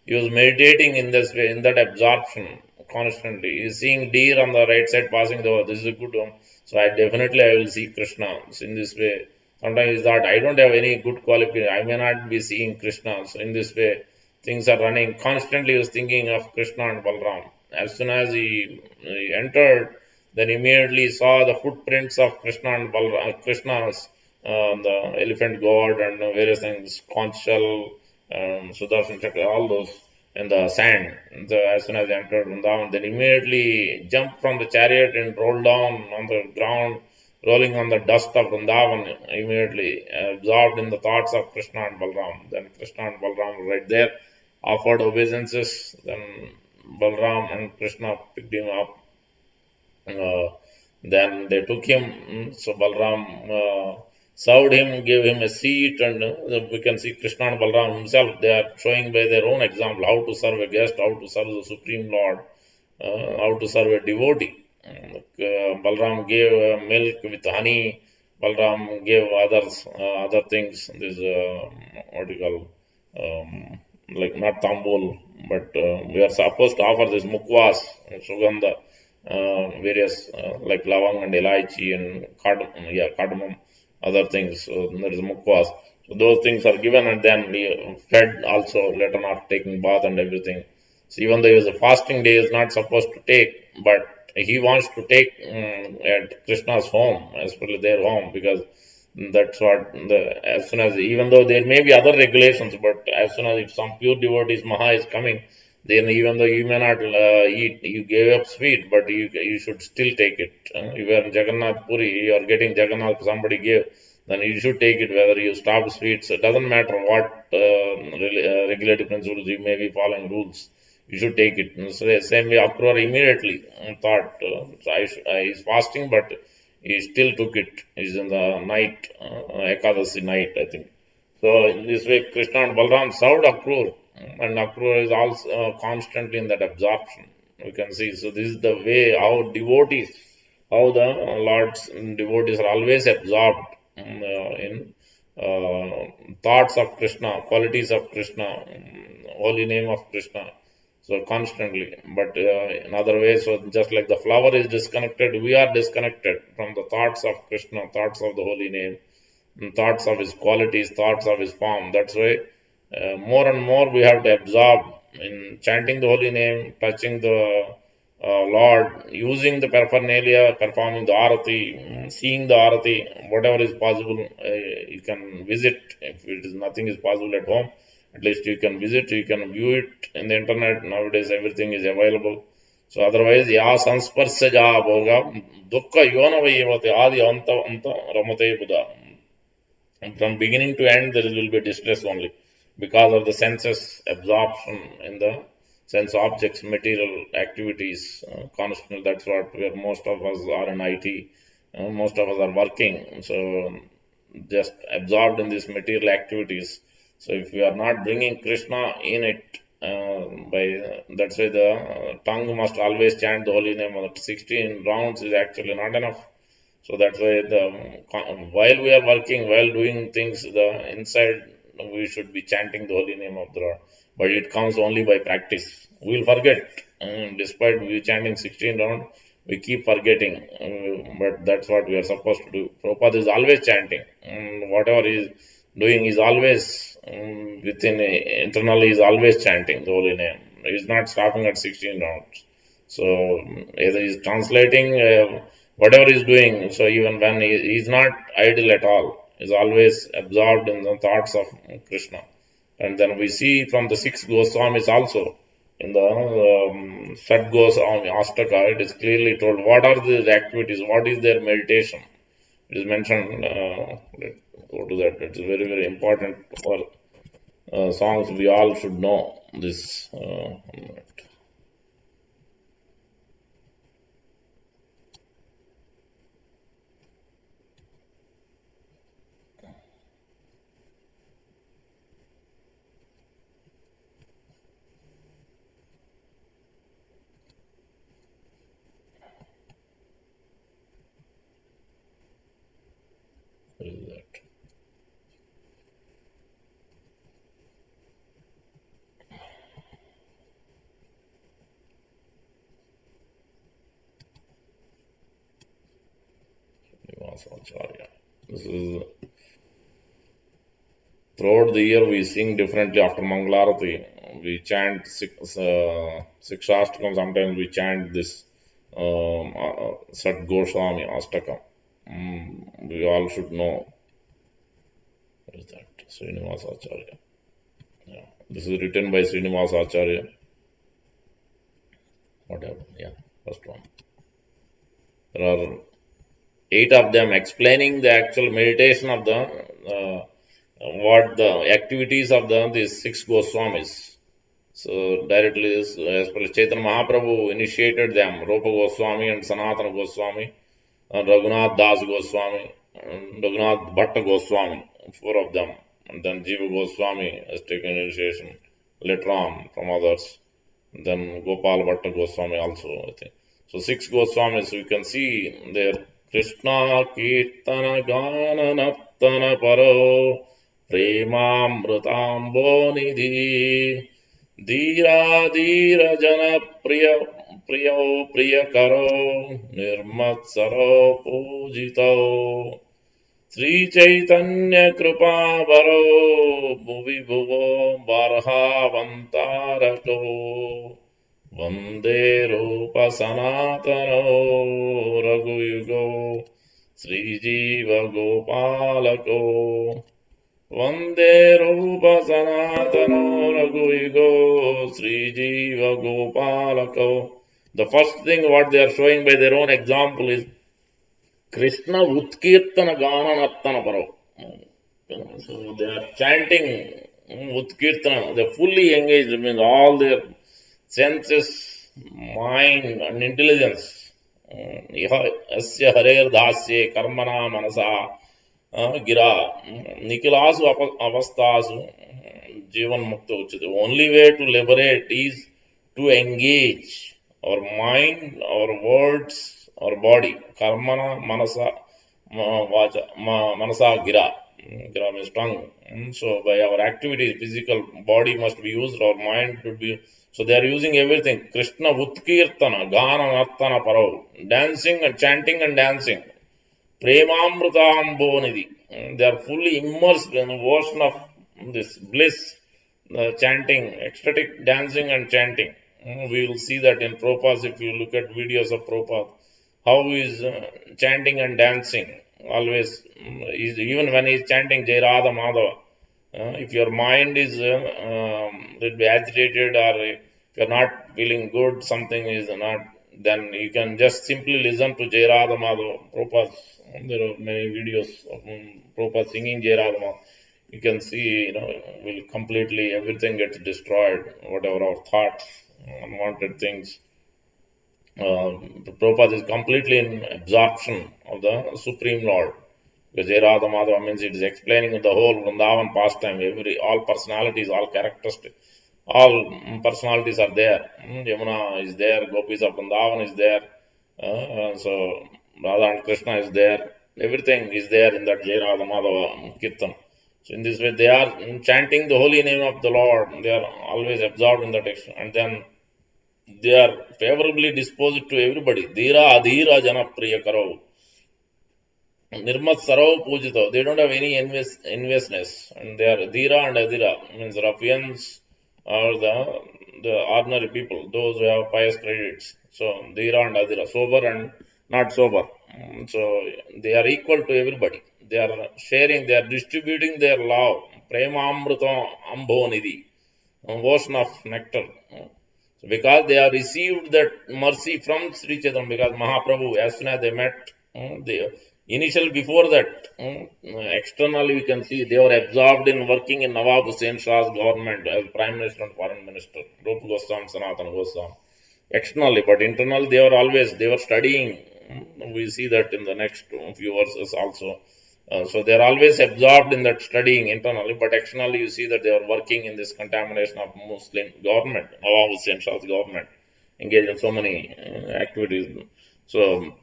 He was meditating in this way, in that absorption constantly. He's seeing deer on the right side passing the way. This is a good one. So I will see Krishna. So in this way, sometimes he thought I don't have any good qualification. I may not be seeing Krishna. So in this way, things are running. Constantly he was thinking of Krishna and Balram. As soon as he entered, then immediately saw the footprints of Krishna and Balram, Krishna's the elephant god and various things, conch shell, Sudarshan Chakra, all those in the sand. So as soon as he entered Vrindavan, then immediately jumped from the chariot and rolled down on the ground, rolling on the dust of Vrindavan, immediately absorbed in the thoughts of Krishna and Balram. Then Krishna and Balram were right there, offered obeisances. Then Balram and Krishna picked him up. Then they took him. So Balram served him, gave him a seat, and we can see Krishna and Balram himself. They are showing by their own example how to serve a guest, how to serve the Supreme Lord, how to serve a devotee. Balram gave milk with honey. Balram gave other things. This what do you call like not tambul, but we are supposed to offer this mukwas, sugandha, various like lavang and elaichi and cardamom, other things. So there is mukwas. So those things are given, and then we fed also later on after taking bath and everything. So even though it was a fasting day, is not supposed to take, but he wants to take at Krishna's home, especially their home, because that's what as soon as, even though there may be other regulations, but as soon as if some pure devotees Maha is coming, then even though you may not eat, you gave up sweet, but you should still take it. If you are in Jagannath Puri, you are getting Jagannath, somebody gave, then you should take it, whether you stop sweets. It doesn't matter what regulative principles you may be following rules. You should take it. So the same way, Akrura immediately thought, he's fasting, but he still took it. He's in the night, Ekadasi night, I think. So in this way, Krishna and Balram served Akrura, and Akrura is also constantly in that absorption. We can see. So this is the way how devotees, how the Lord's devotees are always absorbed in thoughts of Krishna, qualities of Krishna, holy name of Krishna. So constantly, but in other ways, so just like the flower is disconnected, we are disconnected from the thoughts of Krishna, thoughts of the holy name, thoughts of his qualities, thoughts of his form. That's why more and more we have to absorb in chanting the holy name, touching the Lord, using the paraphernalia, performing the arati, seeing the arati, whatever is possible. You can visit if it is nothing is possible at home. At least you can visit, you can view it in the internet. Nowadays, everything is available. So otherwise, ya sansparsaja bhoga dukkha yona vayavate adi anta ramate buddha. And from beginning to end, there will be distress only because of the senses absorption in the sense objects, material activities, constant. That's what where most of us are in IT. Most of us are working. So just absorbed in these material activities. So if we are not bringing Krishna in it, that's why the tongue must always chant the holy name. 16 rounds is actually not enough. So that's why while we are working, while doing things, the inside we should be chanting the holy name of the Lord. But it comes only by practice. We'll forget. Despite we chanting 16 rounds, we keep forgetting. But that's what we are supposed to do. Prabhupada is always chanting. Whatever he is doing is always internally is always chanting the holy name. He is not stopping at 16 rounds. So either he is translating whatever he is doing. So even when he is not idle at all, he is always absorbed in the thoughts of Krishna. And then we see from the six Goswamis also in the Sat Goswami Astaka, it is clearly told what are these activities, what is their meditation. It is mentioned. Let's go to that. It's very, very important for songs. We all should know this. Srinivasa Acharya. This is throughout the year we sing differently after Mangalarati. We chant Sikshastakam, sometimes we chant this Six Gosvami Astakam. We all should know. What is that? Srinivasa Acharya. Yeah. This is written by Srinivasa Acharya. Whatever. Yeah, first one. There are 8 of them explaining the actual meditation of the what the activities of these 6 Goswamis. So directly, as per Chaitanya Mahaprabhu initiated them, Rupa Goswami and Sanatana Goswami, and Raghunath Das Goswami, and Raghunath Bhatta Goswami, 4 of them. And then Jiva Goswami has taken initiation later on from others. And then Gopal Bhatta Goswami also, I think. So 6 Goswamis, we can see there. Krishna Kirtana Gana Nattana Paro Premamrutambo Nidhi Dhira Dhira Jana Priyo Priyakaro Nirmatsaro Pujito Sri Chaitanya Kripa Baro Bhuvi Bhuvo Barhavantarako Vande Rupa Sanatano Raghuyugo Sri Jiva Gopalako Vande Rupa Sanatano Raghuyugo Sri Jiva Gopalako. The first thing what they are showing by their own example is Krishna Utkirtana Gana Nattana Paro. So they are chanting Utkirtana. They are fully engaged, means all their senses, mind and intelligence. Asya harer dasye karmana manasa gira nikilasu avastasu jivan mukta uchyate. Only way to liberate is to engage our mind, our words, our body. Karmana manasa vacha manasa gira. Gira means tongue. So by our activities, physical body must be used, our mind should be. So they are using everything. Krishna Utkirtana, Gana Nartana Parau. Dancing and chanting and dancing. Premamrutam Bonidhi. They are fully immersed in the ocean of this bliss. Chanting, ecstatic dancing and chanting. We will see that in Prabhupada, if you look at videos of Prabhupada, how he is chanting and dancing. Always, even when he is chanting Jai Radha Madhava. If your mind is will be agitated, or if you are not feeling good, something is not, then you can just simply listen to Jai Radha Madhava. Prabhupada, there are many videos of Prabhupada singing Jai Radha Madhava. You can see, will completely everything gets destroyed, whatever our thoughts, unwanted things. Prabhupada is completely in absorption of the Supreme Lord. Because Jai Radha Madhava means it is explaining the whole Vrindavan pastime, all personalities, all characteristics, all personalities are there. Yamuna is there, Gopis of Vrindavan is there, so Radha and Krishna is there. Everything is there in that Jai Radha Madhava Kirtan. So in this way they are chanting the holy name of the Lord. They are always absorbed in that action. And then they are favorably disposed to everybody. Dhira Adhira Jana Priyakaro. Nirmat Sarao Pujito. They don't have any enviousness. And they are Dhira and Adhira. Means ruffians or the ordinary people, those who have pious credits. So Dhira and Adhira. Sober and not sober. So they are equal to everybody. They are sharing, they are distributing their love. Premamruta Ambonidhi. Ocean of nectar. So because they have received that mercy from Sri Chaitanya, because Mahaprabhu, as soon as they met, initially before that, externally we can see they were absorbed in working in Nawab Hussain Shah's government as Prime Minister and Foreign Minister, Rupa Goswami, Sanatana Goswami. Externally, but internally they were studying. We see that in the next few verses also. So they are always absorbed in that studying internally, but externally you see that they are working in this contamination of Muslim government, Nawab Hussain Shah's government, engaged in so many activities. So,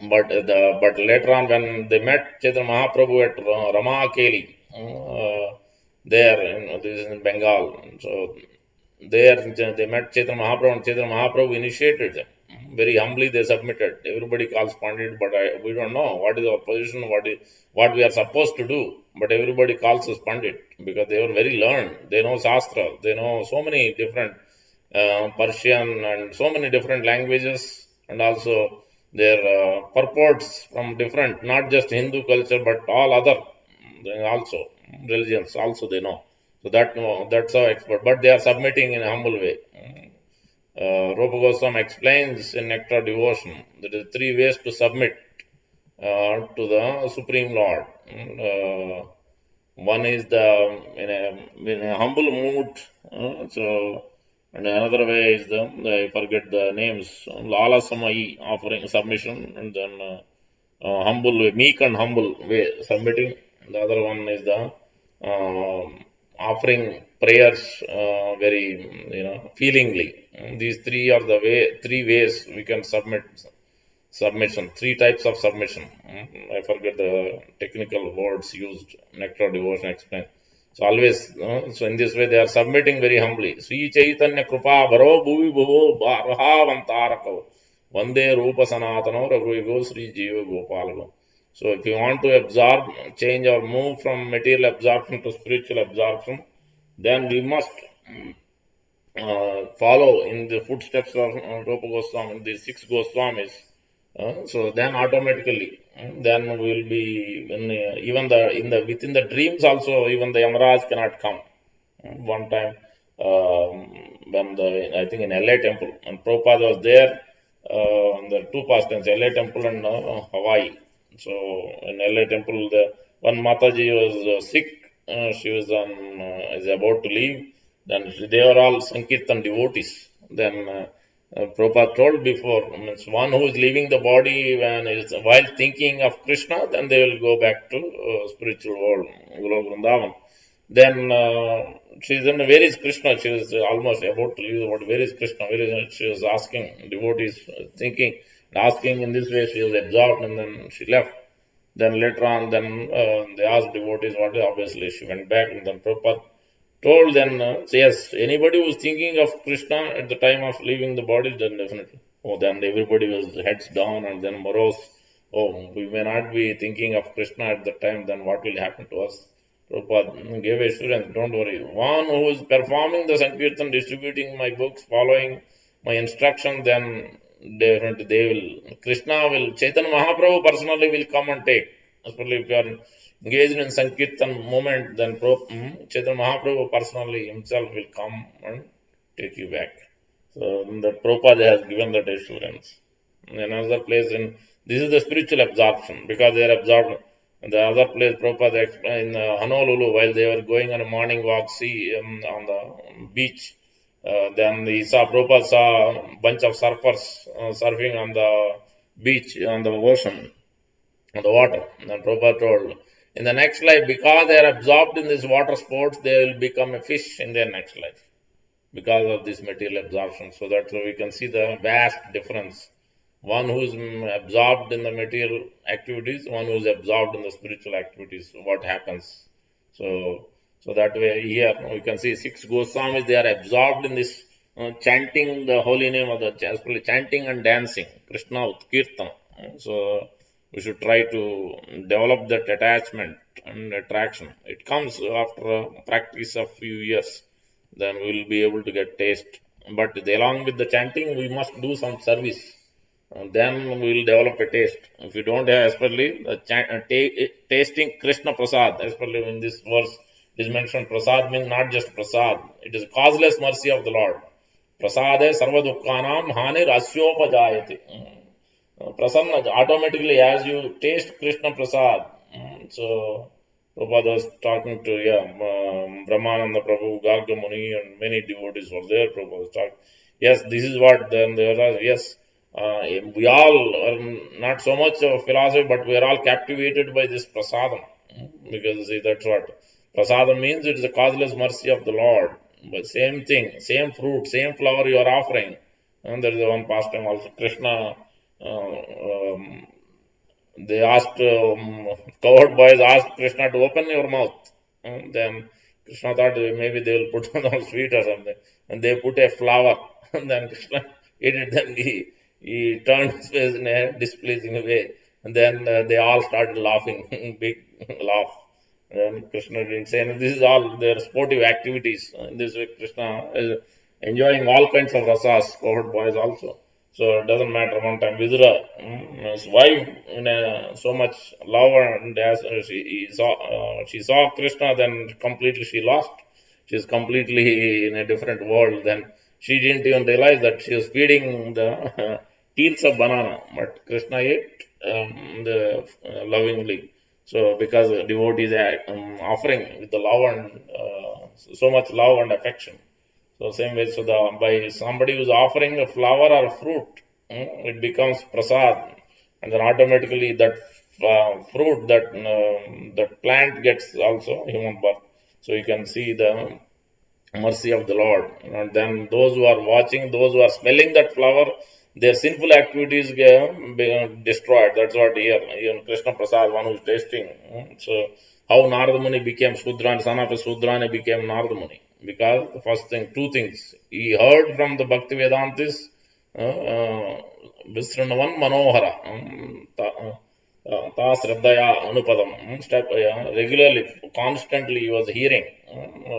but later on when they met Chaitanya Mahaprabhu at Rama Keli, there, this is in Bengal. So there they met Chaitanya Mahaprabhu, and Chaitanya Mahaprabhu initiated them. Very humbly they submitted. Everybody calls Pandit, but we don't know what is our position, what we are supposed to do. But everybody calls us Pandit because they were very learned. They know Shastra. They know so many different Persian and so many different languages, and also their purports from different, not just Hindu culture, but all other also religions also they know. So that's how expert. But they are submitting in a humble way. Rupa Goswami explains in Nectar Devotion there is three ways to submit to the Supreme Lord. One is in a humble mood. And another way is I forget the names. Lala Samai offering submission, and then humble way, meek and humble way submitting. The other one is the offering prayers very feelingly. These three ways we can submission. Three types of submission. I forget the technical words used. Nectar Devotion explain. So always, so in this way they are submitting very humbly. Sri Chaitanya Krupa Bharo Bhuvi Bhuvo Bharhavantarakavo Vande Rupa Sanatano Raghuigo Sri Jiva Gopalago. So if you want to absorb, change or move from material absorption to spiritual absorption, then we must follow in the footsteps of Rupa Goswami, the six Goswamis. So then automatically, then we will be within the dreams also. Even the Yamaraj cannot come. One time, when I think in LA temple, and Prabhupada was there. There are two pastimes, LA temple and Hawaii. So in LA temple, the one Mataji was sick. She was is about to leave. Then they were all Sankirtan devotees. Then Prabhupada told before, means one who is leaving the body while thinking of Krishna, then they will go back to spiritual world, Goloka Vrindavan. Then she is where is Krishna? She was almost about to leave the body. Where is Krishna? She was asking devotees, thinking, asking in this way. She was absorbed, and then she left. Then later on, they asked devotees what is. Obviously, she went back, and then Prabhupada told them, yes, anybody who was thinking of Krishna at the time of leaving the body, then definitely. Oh, then everybody was heads down and then morose. Oh, we may not be thinking of Krishna at the time, then what will happen to us? Prabhupada gave assurance, don't worry. One who is performing the Sankirtan, distributing my books, following my instruction, then definitely Krishna will, Chaitanya Mahaprabhu personally will come and take. Especially if you are engaged in Sankirtan movement, then Chaitanya Mahaprabhu personally himself will come and take you back. So the Prabhupada has given that assurance. In another place, this is the spiritual absorption, because they are absorbed. In the other place, Prabhupada explained in Honolulu, while they were going on a morning walk, on the beach, then Prabhupada saw a bunch of surfers surfing on the beach, on the ocean, on the water. And then Prabhupada told, in the next life, because they are absorbed in this water sports, they will become a fish in their next life because of this material absorption. So that we can see the vast difference. One who is absorbed in the material activities, one who is absorbed in the spiritual activities, what happens. So that way here we can see six Goswamis, they are absorbed in this chanting the holy name of the chanting and dancing, Krishna Utkirtan. So we should try to develop that attachment and attraction. It comes after a practice of few years. Then we will be able to get taste. But along with the chanting, we must do some service. And then we will develop a taste. If you don't have, especially tasting Krishna Prasad, especially in this verse, it is mentioned Prasad means not just Prasad. It is causeless mercy of the Lord. Prasade sarva dukkhanam hanir asyopajayati. Prasanna, automatically as you taste Krishna Prasad. So Prabhupada was talking to Brahmananda Prabhu, Garga Muni, and many devotees were there. Prabhupada was talking. Yes, this is what then there are. Yes, we all are not so much of philosophy, but we are all captivated by this prasadam. Because see, that's what prasadam means. It is a causeless mercy of the Lord. But same thing, same fruit, same flower you are offering. And there is one pastime also, Krishna. They asked, cowherd boys asked Krishna to open your mouth. And then Krishna thought maybe they will put on sweet or something. And they put a flower. And then Krishna ate it. Then he turned his face in a displeasing way. And then they all started laughing, big laugh. And Krishna didn't say, and this is all their sportive activities. In this way, Krishna is enjoying all kinds of rasas, covered boys also. So it doesn't matter. One time, Vidura, his wife, so much love, and as she saw Krishna, then completely she lost. She's completely in a different world. Then she didn't even realize that she was feeding the peels of banana, but Krishna ate lovingly. So because the devotees are offering with the love and so much love and affection. So same way, so by somebody who's offering a flower or a fruit, it becomes prasad, and then automatically that fruit, that plant gets also human birth. So you can see the mercy of the Lord. And then those who are watching, those who are smelling that flower, their sinful activities get destroyed. That's what here, even Krishna Prasad, one who is tasting. So how Narada Muni became Sudra, son of a Sudra, and he became Narada Muni. Because the first thing, two things. He heard from the Bhakti Vedantis, Visranavan Manohara, Ta Sraddhaya Anupadam, regularly, constantly he was hearing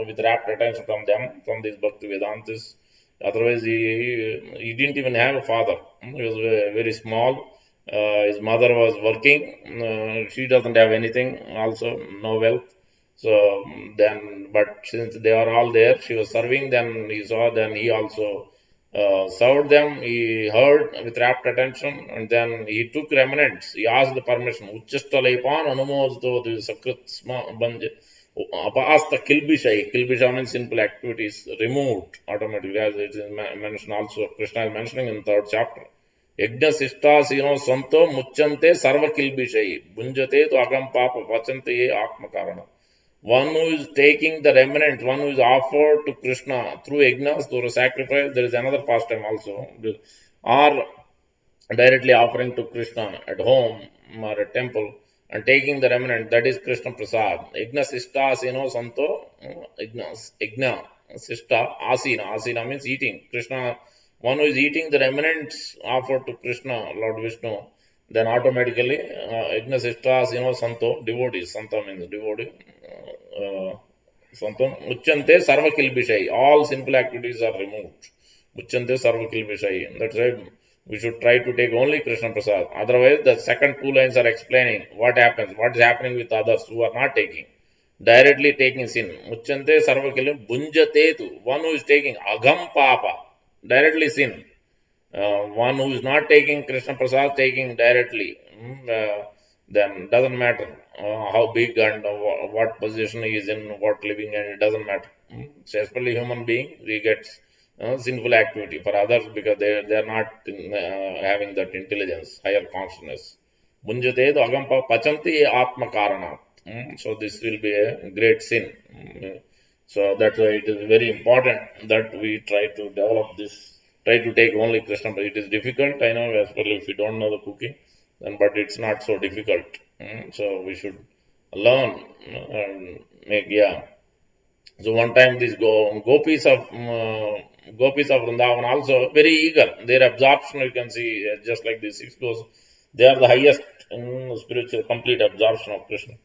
with rapt attention from them, from these Bhakti Vedantis. Otherwise, he didn't even have a father. He was very small. His mother was working. She doesn't have anything, also no wealth. So then, but since they are all there, she was serving. Then he saw. Then he also served them. He heard with rapt attention, and then he took remnants. He asked the permission. Uchchastalepan anumosdo sakrit banj. Apasta kilbishai. Kilbisha means simple activities removed automatically, as it is mentioned also. Krishna is mentioning in the third chapter. Yajna sishtasino santo muchante sarva kilbishai. Bunjate to agam papa vachante ye atma karana. One who is taking the remnant, one who is offered to Krishna through yajnas, through a sacrifice, there is another pastime also, or directly offering to Krishna at home or a temple and taking the remnant, that is Krishna Prasad. Yajna Sishta Asino Santo, Yajna Sishta Asina. Asina means eating. Krishna, one who is eating the remnants offered to Krishna, Lord Vishnu, then automatically Yajna Sishta Asino Santo, devotees. Santa means devotee. Santo Muchante Sarva Kilbishai. All simple activities are removed. Muchante Sarva Kilbishai. That's right. We should try to take only Krishna Prasad. Otherwise, the second two lines are explaining what happens, what is happening with others who are not taking. Directly taking sin. Muchante sarvakilim bunjatetu. One who is taking agam papa. Directly sin. One who is not taking Krishna Prasad, taking directly. Then doesn't matter how big and what position he is in, what living, and it doesn't matter. So especially human being, we get sinful activity for others because they are not having that intelligence, higher consciousness. Bunjate agampa pachanti atma karanat. So this will be a great sin. So that's why it is very important that we try to develop this, try to take only Krishna. It is difficult, I know, especially if you don't know the cooking, then but it's not so difficult. So we should learn and make, yeah. So one time these gopis of Vrindavan also very eager. Their absorption you can see just like the six gos. They are the highest in spiritual complete absorption of Krishna.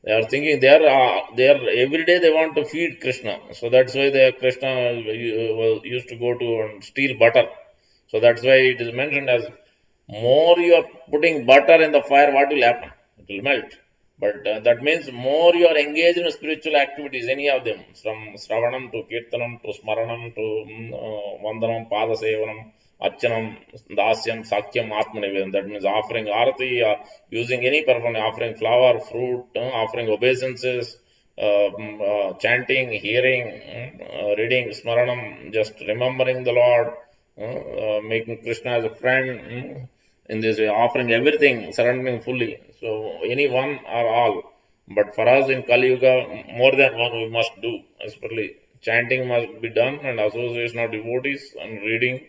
They are thinking they are every day they want to feed Krishna. So that's why Krishna used to go to and steal butter. So that's why it is mentioned as more you are putting butter in the fire, what will happen? It will melt. But that means more you are engaged in spiritual activities, any of them, from Sravanam to Kirtanam to Smaranam to Vandanam, Padasevanam, Archanam, Dasyam, Sakyam, Atmanivedam. That means offering arati, using any performance, offering flower, fruit, offering obeisances, chanting, hearing, reading, Smaranam, just remembering the Lord, making Krishna as a friend. In this way, offering everything, surrendering fully. So, any one or all. But for us in Kali Yuga, more than one we must do. Especially chanting must be done, and association of devotees, and reading,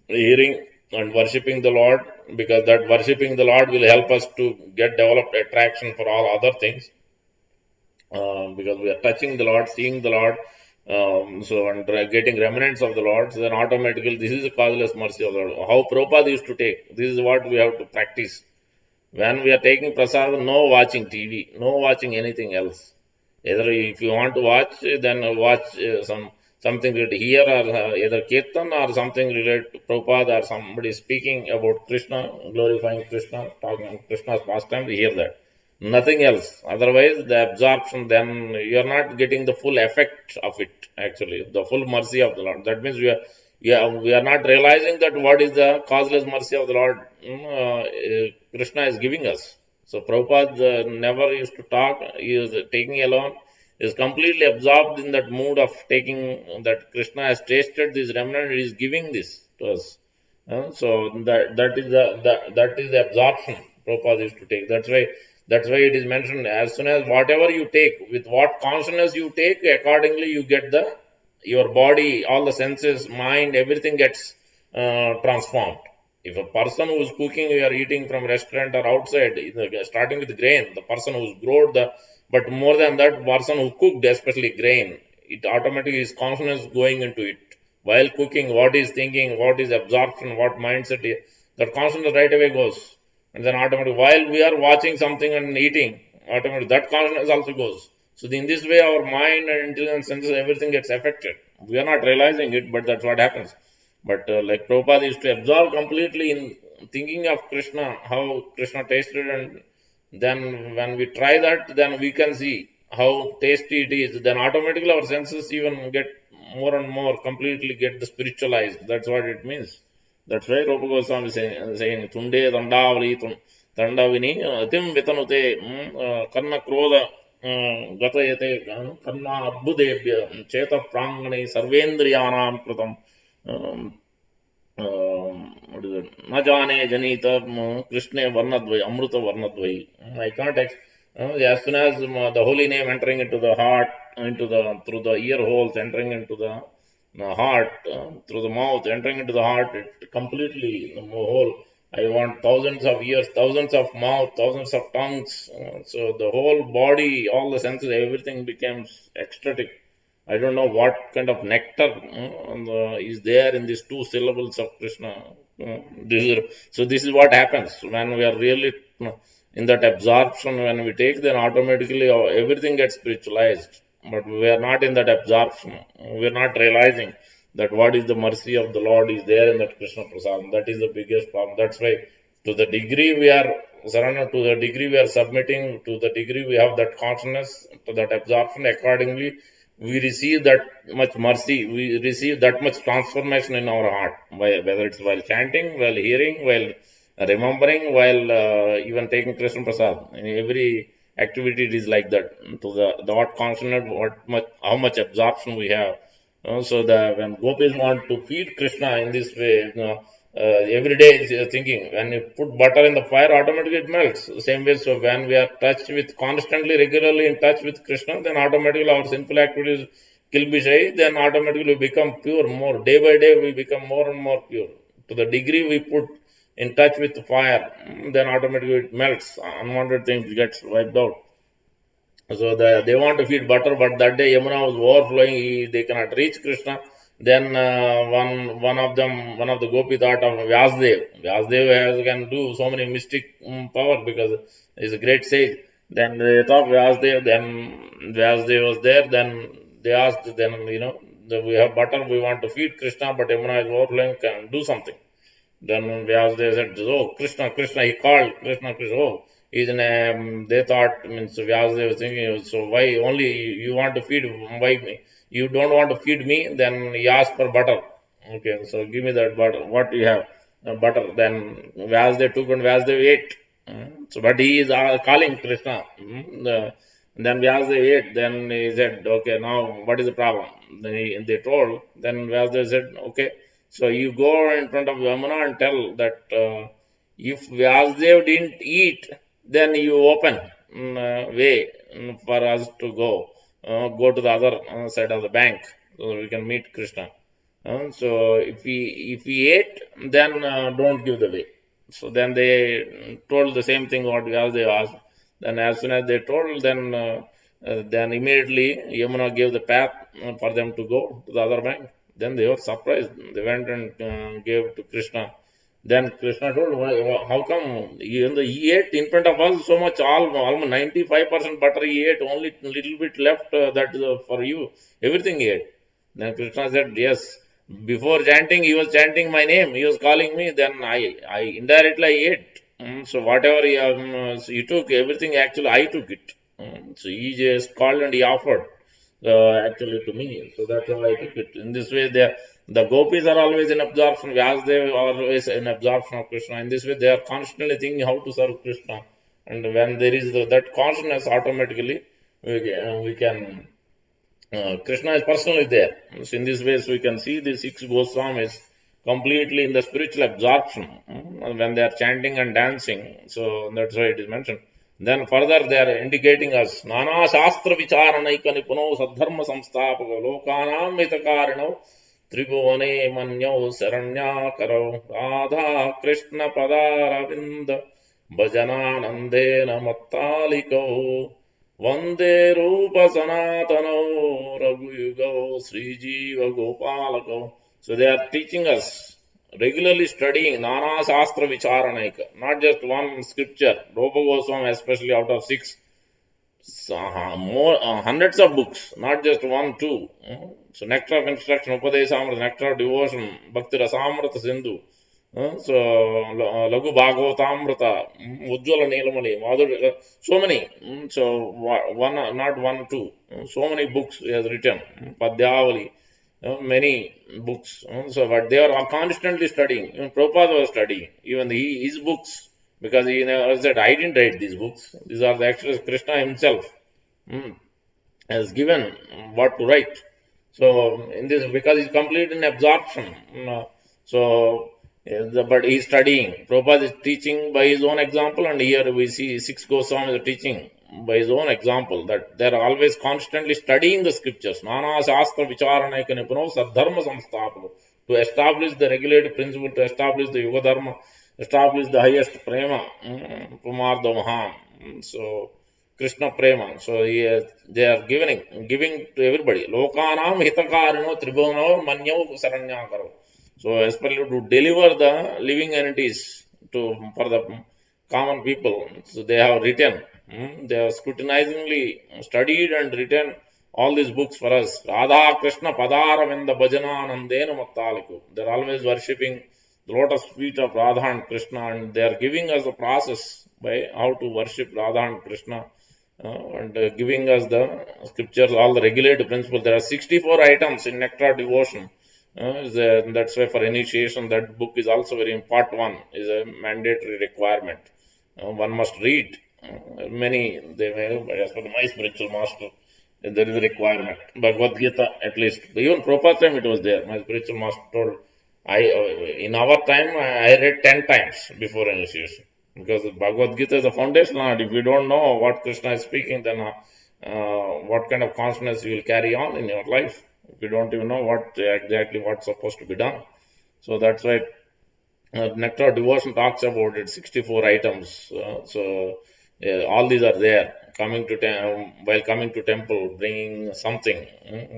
hearing, and worshipping the Lord. Because that worshipping the Lord will help us to get developed attraction for all other things. Because we are touching the Lord, seeing the Lord, and getting remnants of the Lord, so then automatically this is the causeless mercy of the Lord. How Prabhupada used to take, this is what we have to practice. When we are taking prasadam, no watching TV, no watching anything else. Either if you want to watch, then watch something related here, or either kirtan or something related to Prabhupada, or somebody speaking about Krishna, glorifying Krishna, talking Krishna's pastime, we hear that. Nothing else. Otherwise, the absorption, then you are not getting the full effect of it, actually, the full mercy of the Lord. That means we are not realizing that what is the causeless mercy of the Lord Krishna is giving us. So Prabhupada never used to talk, he is taking alone, is completely absorbed in that mood of taking that Krishna has tasted this remnant, he is giving this to us. So that is the absorption Prabhupada used to take. That's why it is mentioned, as soon as whatever you take, with what consciousness you take, accordingly you get your body, all the senses, mind, everything gets transformed. If a person who is cooking, you are eating from restaurant or outside, starting with grain, the person who's growed but more than that, person who cooked, especially grain, it automatically is consciousness going into it. While cooking, what is thinking, what is absorption, what mindset, that consciousness right away goes. And then automatically, while we are watching something and eating, automatically that consciousness also goes. So in this way, our mind and intelligence, senses, everything gets affected. We are not realizing it, but that's what happens. But like Prabhupada used to absorb completely in thinking of Krishna, how Krishna tasted, and then when we try that, then we can see how tasty it is. Then automatically our senses even get more and more completely get the spiritualized. That's what it means. That's why Rupa Goswami saying Tunde Dandavali Dandavini Atim Vitanute Karna Kroda Gatayate Karna Abhudebhya Cheta Prangani Sarvendriyanam Kritam what is it? न जाने जनित कृष्णे वर्णद्वय अमृत वर्णद्वय. I can't as soon as the holy name entering into the heart, through the ear holes, entering into the heart, through the mouth, entering into the heart, it completely the whole. I want thousands of ears, thousands of mouth, thousands of tongues. So the whole body, all the senses, everything becomes ecstatic. I don't know what kind of nectar is there in these two syllables of Krishna. This is what happens when we are really in that absorption. When we take, then automatically everything gets spiritualized. But we are not in that absorption. We are not realizing that what is the mercy of the Lord is there in that Krishna Prasadam. That is the biggest problem. That's why, to the degree we are surrendered, to the degree we are submitting, to the degree we have that consciousness, to that absorption, accordingly we receive that much mercy, we receive that much transformation in our heart, whether it's while chanting, while hearing, while remembering, while even taking Krishna Prasad. In every activity, it is like that. To the what consciousness, how much absorption we have. So when gopis want to feed Krishna in this way, every day is thinking, when you put butter in the fire, automatically it melts. Same way, so when we are touched with constantly, regularly in touch with Krishna, then automatically our sinful activities will be shy, then automatically we become pure more. Day by day, we become more and more pure. To the degree we put in touch with the fire, then automatically it melts. Unwanted things gets wiped out. So they want to feed butter, but that day Yamuna was overflowing. They cannot reach Krishna. Then one of the gopi thought of Vyasdev. Vyasdev can do so many mystic power because he's a great sage. Then they thought Vyasdev. Then Vyasdev was there. Then they asked. Then we have butter. We want to feed Krishna, but Yamuna is overflowing. Can do something. Then Vyasdev said, "Oh, Krishna, Krishna." He called Krishna, Krishna. Oh, he's in a. They thought, means Vyasdev was thinking, so why only you want to feed? Why me? You don't want to feed me? Then he asked for butter. Okay, so give me that butter. What do you have? Butter. Then Vyasdev took and Vyasdev ate. So, but he is calling Krishna. Then Vyasdev ate. Then he said, "Okay, now what is the problem?" Then they told. Then Vyasdev said, "Okay." So you go in front of Yamuna and tell that if Vyasdev didn't eat, then you open way for us to go to the other side of the bank so we can meet Krishna. So if he ate, then don't give the way. So then they told the same thing what Vyasdev asked. Then as soon as they told, then Then immediately Yamuna gave the path for them to go to the other bank. Then they were surprised. They went and gave to Krishna. Then Krishna told, how come he ate in front of us so much, almost 95% butter he ate, only little bit left that is for you. Everything he ate. Then Krishna said, yes. Before chanting, he was chanting my name. He was calling me. Then I indirectly I ate. So whatever he took, everything actually I took it. So he just called and he offered actually to me. So that's how I took it. In this way, the gopis are always in absorption. Vyasadeva always in absorption of Krishna. In this way, they are constantly thinking how to serve Krishna. And when there is that consciousness, automatically we can Krishna is personally there. So in this way, so we can see the six Goswamis completely in the spiritual absorption when they are chanting and dancing. So that's why it is mentioned. Then further they are indicating us Nana Shastra Vicharanaika Nipuno Sadharma Samstapaka Lokanam Mitakarino Tribhuvane Manyo Saranya Karo Radha Krishna Padaravinda Bhajananandena Mattaliko Vande Rupa Sanatano Raghuyugo Srijiva Gopalako. So they are teaching us, regularly studying Nana Shastra Vicharanaika, not just one scripture. Rupa Goswami, especially out of six, hundreds of books, not just one, two. So Nectar of Instruction, Upadesamrita, Nectar of Devotion, Bhakti Rasamrita Sindhu. So Lagu Bhagavatamrita, Ujjwala Neelamani, Madhur, so many. So one, not one, two. So many books he has written. Padyavali, many books. So but they are all constantly studying. Even Prabhupada was studying. Even his books, because he never said, I didn't write these books. These are the actual Krishna himself has given what to write. So in this, because he's complete in absorption. So but he's studying. Prabhupada is teaching by his own example, and here we see Six Goswamis are teaching by his own example, that they are always constantly studying the scriptures. Nana Shastra Vicharanaika Nipuno Sadharma Samstapano, to establish the regulative principle, to establish the Yuga Dharma, establish the highest prema, Pumarda Mahan. So Krishna prema. So they are giving to everybody. Lokanam hitakarino tribhuno manyo saranyakaro. So especially to deliver the living entities for the common people. So they have written, they have scrutinizingly studied and written all these books for us. Radha Krishna Padaravinda Bhajananandena Mattaliku. They are always worshipping the lotus feet of Radha and Krishna, and they are giving us the process by how to worship Radha and Krishna. And giving us the scriptures, all the regulative principles. There are 64 items in Nectar Devotion. That's why for initiation, that book is also very important one, is a mandatory requirement. One must read. Many, they may, but as per my spiritual master, there is a requirement. Bhagavad Gita, at least. Even Prabhupada's time it was there. My spiritual master told, in our time, I read 10 times before initiation. Because Bhagavad Gita is the foundation. If you don't know what Krishna is speaking, then what kind of consciousness you will carry on in your life? If you don't even know exactly what's supposed to be done. So that's why Nectar Devotion talks about it, 64 items. All these are there. While coming to temple, bringing something,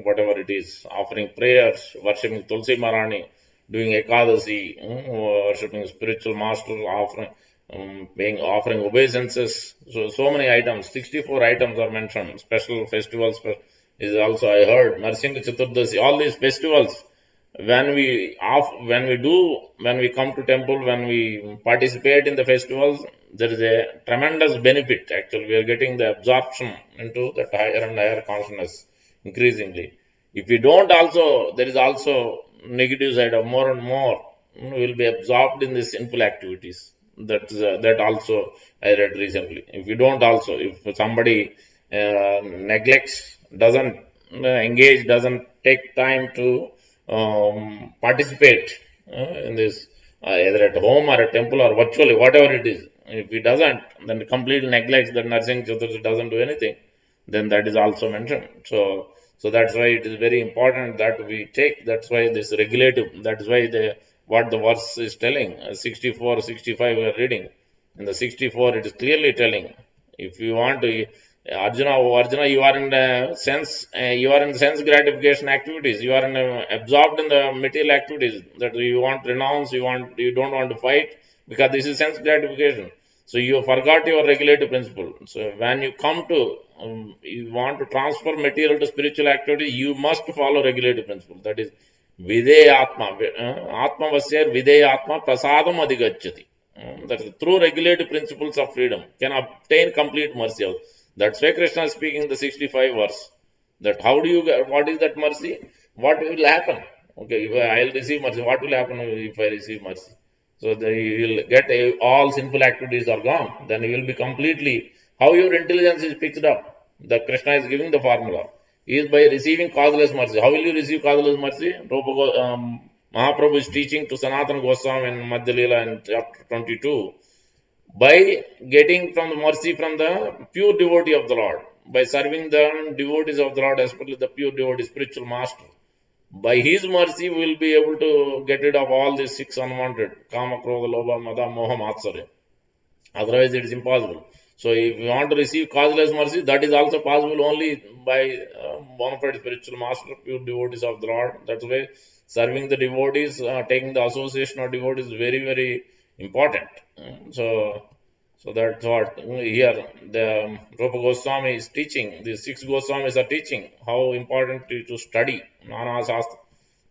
whatever it is, offering prayers, worshipping Tulsi Marani, doing Ekadasi, worshipping spiritual master, offering obeisances. So many items, 64 items are mentioned. Special festivals is also, I heard, Narsingha Chaturdasi, all these festivals. When we come to temple, when we participate in the festivals, there is a tremendous benefit. Actually, we are getting the absorption into that higher and higher consciousness increasingly. If we don't also, there is also negative side of more and more we will be absorbed in these sinful activities. That also I read recently. If you don't also, if somebody neglects, doesn't engage, doesn't take time to participate in this, either at home or at temple or virtually, whatever it is. If he doesn't, then completely neglects that Narsingha Chaturdashi, doesn't do anything, then that is also mentioned. So that's why it is very important that we take. That's why this regulative. That is why what the verse is telling. 64, 65 we are reading. In the 64, it is clearly telling. If you want to, Arjuna, oh Arjuna, you are in you are in sense gratification activities. You are absorbed in the material activities that you want to renounce. You don't want to fight because this is sense gratification. So you forgot your regulative principle. So when you come to you want to transfer material to spiritual activity, you must follow regulative principle. That is Videya Atma. Atma Vasyar Videya Atma Prasadam Adhigachyati. That is through regulative principles of freedom can obtain complete mercy. That's why Krishna is speaking the 65 verse. That how do you get, what is that mercy? What will happen? Okay, if I'll receive mercy, what will happen if I receive mercy? So you will get all sinful activities are gone. Then you will be completely, how your intelligence is picked up. The Krishna is giving the formula. Is by receiving causeless mercy. How will you receive causeless mercy? Mahaprabhu is teaching to Sanatana Goswami in Madhya Leela in chapter 22 by getting from the mercy from the pure devotee of the Lord, by serving the devotees of the Lord, especially the pure devotee, spiritual master. By his mercy, we will be able to get rid of all these six unwanted kama, krodha, lobha, mada, moha, matsarya. Otherwise, it is impossible. So, if you want to receive causeless mercy, that is also possible only by bona fide spiritual master, pure devotees of the Lord. That's why serving the devotees, taking the association of devotees is very, very important. So that's what here the Rupa Goswami is teaching. The six Goswamis are teaching how important it is to study Nana Shastra.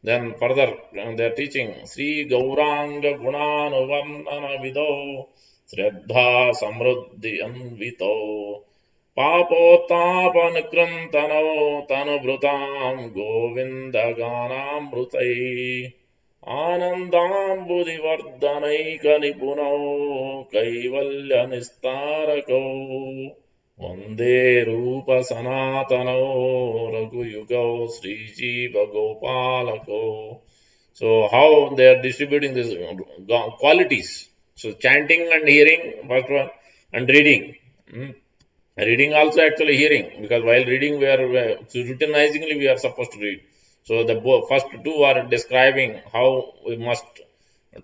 Then further they are teaching Sri Gauranga Gunanuvarnana Vido Shraddha Samruddhi Anvito Papotapankrantano Tanubrutam Govinda Ganamrutai आनन्दाम्बुदिवर्धनैकनिपुणौ कैवल्यनिस्तारकौ वन्दे रूपसनातनौ रघुयुगौ श्रीजीवगोपालकौ. So how they are distributing these qualities? So chanting and hearing, first one, and reading. Reading also actually hearing, because while reading we are routinizingly we are supposed to read. So the first two are describing how we must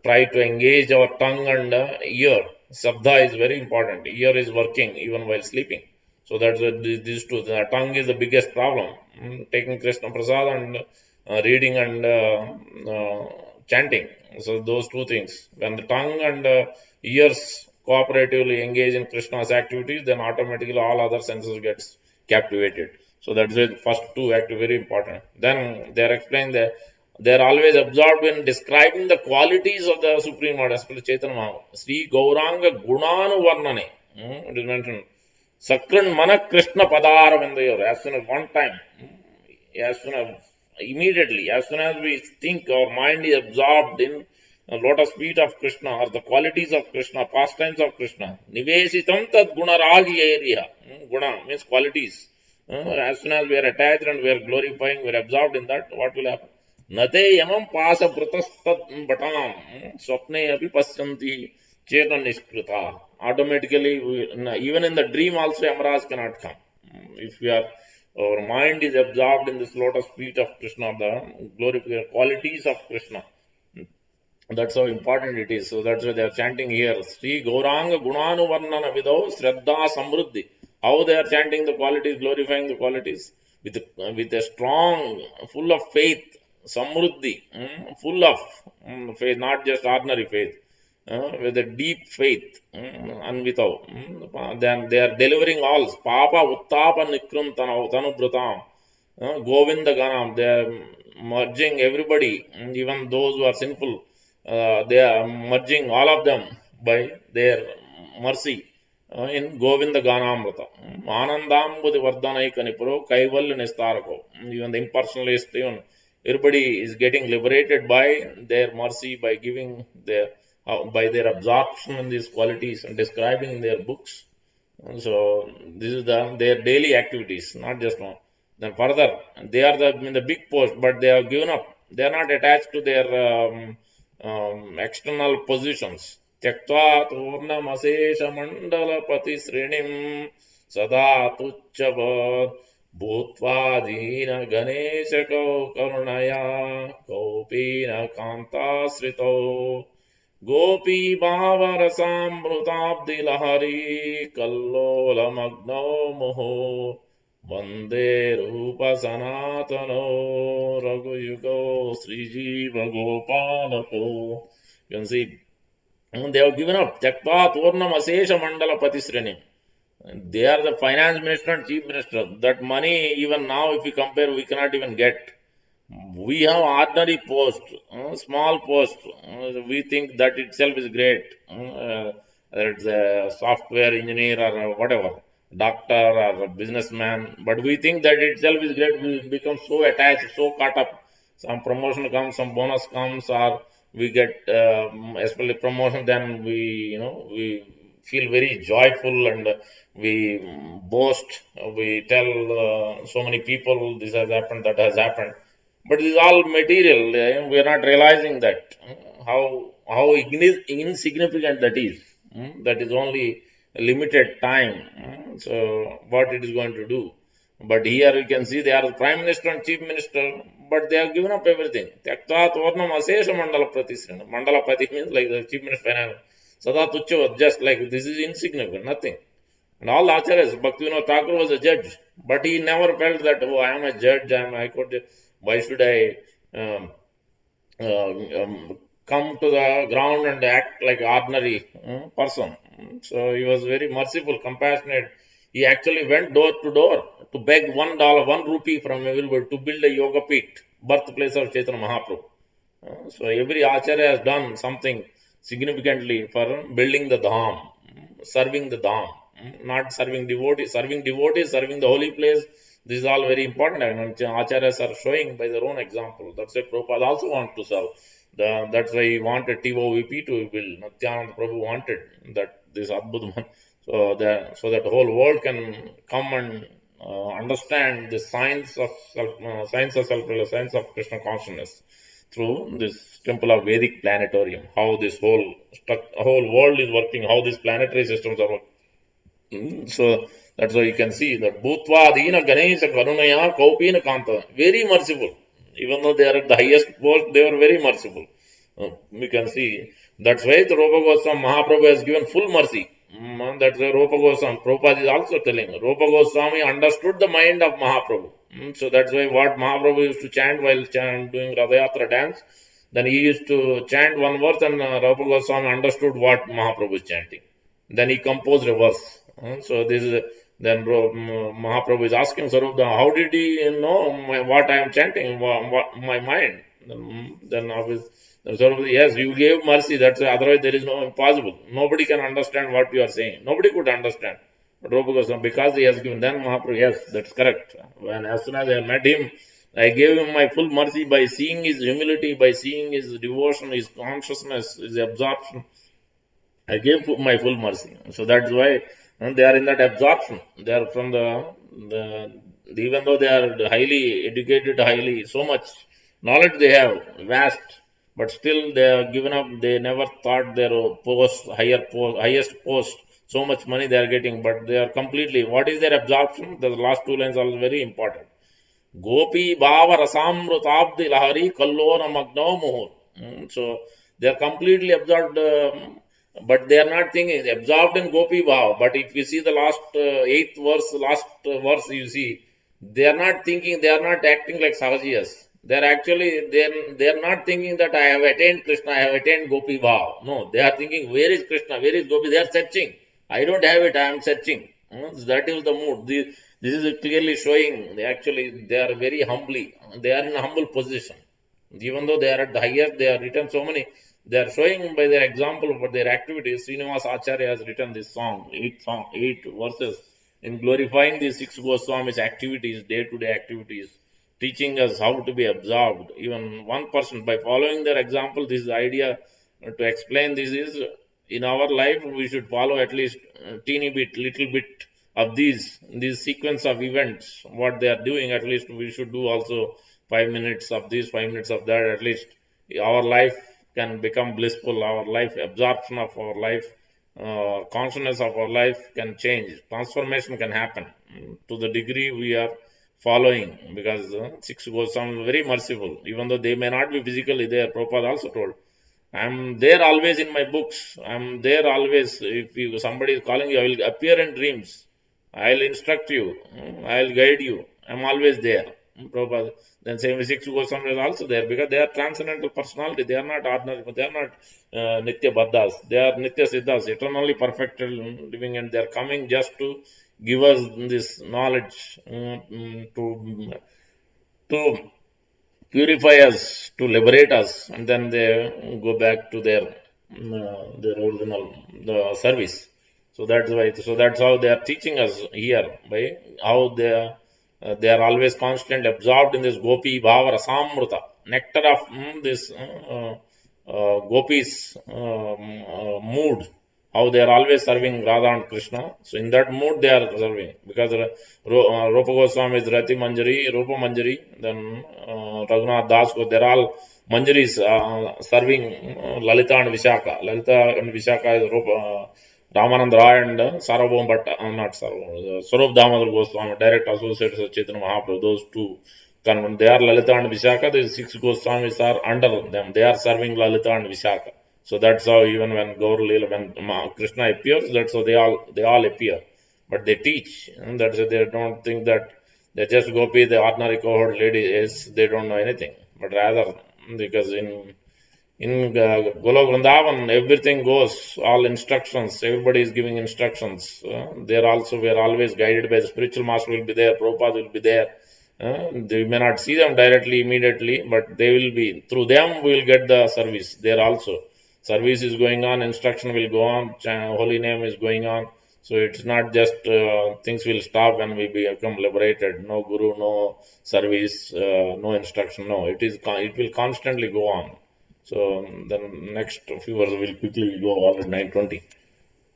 try to engage our tongue and ear. Sabda is very important. Ear is working even while sleeping. So that's these two. The tongue is the biggest problem. Taking Krishna Prasad and reading and chanting. So those two things. When the tongue and ears cooperatively engage in Krishna's activities, then automatically all other senses gets captivated. So that's the first two act very important. Then they are explaining that they are always absorbed in describing the qualities of the Supreme Lord, especially Chaitanya Mahaprabhu. Sri Gauranga Gunanu Varnane. It is mentioned. Sakran Mana Krishna Padara Vendayor. As soon as one time, as soon as immediately, as soon as we think our mind is absorbed in a lotus feet of Krishna or the qualities of Krishna, pastimes of Krishna. Nivesitam tad gunaragi area. Guna means qualities. As soon as we are attached and we are glorifying, we are absorbed in that, what will happen? Nate yamam pasa prutastad batam. Swapne api pasyanti chetan niskrita. Automatically, even in the dream also, Amaras cannot come. If we are, our mind is absorbed in this lotus feet of Krishna, the glorified qualities of Krishna. That's how important it is. So that's why they are chanting here. Sri Gauranga Gunanu Varnana Vidau Shraddha Samruddhi. How they are chanting the qualities, glorifying the qualities with a strong, full of faith, Samruddhi, full of faith, not just ordinary faith, with a deep faith, Anvitau. Then they are delivering all. Papa Uttapa Nikrum Tanubrutam. Govinda Ganam. They are merging everybody, even those who are sinful. They are merging all of them by their mercy in Govinda Ganamrita. Anandambudi Vardhanaikanipuro Kaivalya Nistarako. Even the impersonalist, even everybody is getting liberated by their mercy, by giving their by their absorption in these qualities and describing in their books. So this is their daily activities, not just one. Then further, they are in the big post, but they have given up. They are not attached to their external positions. Tyaktva turnamaseša mandalapati srinim sada tucchavad bhutvadina ganeshakau karunaya kaupina kantasrito गोपी भावरसामृताब्धि लहरी कल्लोलमग्नो मुहो वन्दे रूप सनातनो रघुयुगो श्रीजीव गोपालको. You can see they have given up. Tyaktva Turnam Asesha Mandala Patisrani. They are the finance minister and chief minister. That money, even now, if we compare, we cannot even get. We have ordinary post, small post. We think that itself is great. Whether it's a software engineer or whatever, doctor or a businessman. But we think that itself is great. We become so attached, so caught up. Some promotion comes, some bonus comes, or we get, especially promotion. Then we feel very joyful and we boast. We tell so many people this has happened, that has happened, but it is all material. We are not realizing that how insignificant that is. That is only a limited time. So what it is going to do? But here you can see they are the prime minister and chief minister, but they have given up everything. Tyakta Tornam Asesha Mandala Pratisrana. Mandala Pati means like the chief minister. Sada Tuchava, just like this is insignificant, nothing. And all acharyas, Bhaktivinoda Thakur was a judge, but he never felt that, oh, I am a judge, I am a high court judge. Why should I come to the ground and act like ordinary person? So he was very merciful, compassionate. He actually went door to door to beg $1, 1 rupee from everybody to build a yoga pit, birthplace of Chaitanya Mahaprabhu. So every acharya has done something significantly for building the dham, serving the dham, not serving devotees. Serving devotees, serving the holy place, this is all very important. And acharyas are showing by their own example. That's why Prabhupada also wanted to serve. That's why he wanted TOVP to build. Nityananda Prabhu wanted that this Adbhutam, so that the whole world can come and understand the science of science of self-realization, science of Krishna consciousness through this temple of Vedic planetarium. How this whole world is working, how these planetary systems are working. So that's why you can see that Bhutva Dina Ganesha Karunaya Kaupina Kanta, very merciful. Even though they are at the highest post, they are very merciful. We can see that's why the Rupa Goswami Mahaprabhu has given full mercy. That's why Rupa Goswami Prabhupada is also telling. Rupa Goswami understood the mind of Mahaprabhu. So that's why what Mahaprabhu used to chant while doing Radhayatra dance, then he used to chant one verse and Rupa Goswami understood what Mahaprabhu is chanting. Then he composed a verse. So this is then Mahaprabhu is asking Sarupda, how did he know what I am chanting, what my mind? Then obviously, Sarupda, yes, you gave mercy. That's why, otherwise there is no impossible. Nobody can understand what you are saying. Nobody could understand. But Rupa Goswami, because he has given, then Mahaprabhu, yes, that's correct. When as soon as I met him, I gave him my full mercy by seeing his humility, by seeing his devotion, his consciousness, his absorption. I gave my full mercy. So that's why they are in that absorption. They are from even though they are highly educated, highly, so much knowledge they have, vast, but still they are given up. They never thought their highest post, so much money they are getting, but they are completely, what is their absorption? The last two lines are very important. Gopi Bhava Rasamrutabdi Lahari Kallona Magno Muhur. So they are completely absorbed, but they are not thinking, absorbed in Gopi Bhava. But if you see the last eighth verse, you see, they are not thinking, they are not acting like Sahajiyas. They are actually, they are not thinking that I have attained Krishna, I have attained Gopi Bhava. No, they are thinking, where is Krishna, where is Gopi? They are searching. I don't have it, I am searching. That is the mood. This is clearly showing they are very humbly, they are in a humble position. Even though they are at the highest, they are written so many, they are showing by their example for their activities. Srinivas Acharya has written this song, eight verses, in glorifying these six Goswamis' activities, day-to-day activities, teaching us how to be absorbed. Even one person, by following their example, this idea to explain this is, in our life, we should follow at least a teeny bit, little bit of these sequence of events, what they are doing. At least we should do also 5 minutes of this, 5 minutes of that. At least our life can become blissful, our life, absorption of our life, consciousness of our life can change, transformation can happen to the degree we are following, because six Goswami very merciful, even though they may not be physically there. Prabhupada also told, I'm there always in my books. I'm there always. If somebody is calling you, I will appear in dreams. I'll instruct you. I'll guide you. I'm always there. Prabhupada. Then same with Six Goswami is also there because they are transcendental personality. They are not ordinary. They are not Nitya Baddhas. They are Nitya Siddhas, eternally perfected living, and they are coming just to give us this knowledge to purify us, to liberate us, and then they go back to their original service. So that's why. So that's how they are teaching us here by how they are always constantly absorbed in this gopi bhava rasamrita nectar of this gopis mood. How they are always serving Radha and Krishna. So in that mood they are serving because Rupa Goswami is Rati Manjari, Rupa Manjari, then Raghunath Das, they're all Manjaris serving Lalita and Vishaka. Lalita and Vishaka is Rupa, Ramanand Rai and Sarvabhaum Bhatta, not Sarvabhaum, Swarup Damodar Goswami, direct associates of Chaitanya Mahaprabhu, those two. They are Lalita and Vishaka, the six Goswamis are under them. They are serving Lalita and Vishaka. So that's how even when Gaur Leela, when Krishna appears, that's how they all appear. But they teach, and that's why they don't think that they just gopi, the ordinary cohort lady is, they don't know anything. But rather, because in Golok Vrindavan, everything goes, all instructions, everybody is giving instructions. They're also, we are always guided by the spiritual master will be there, Prabhupada will be there. They may not see them directly, immediately, but they will be, through them we will get the service there also. Service is going on, instruction will go on, holy name is going on. So it's not just things will stop when we become liberated. No guru, no service, no instruction. No, it will constantly go on. So the next few hours will quickly go all at 9:20.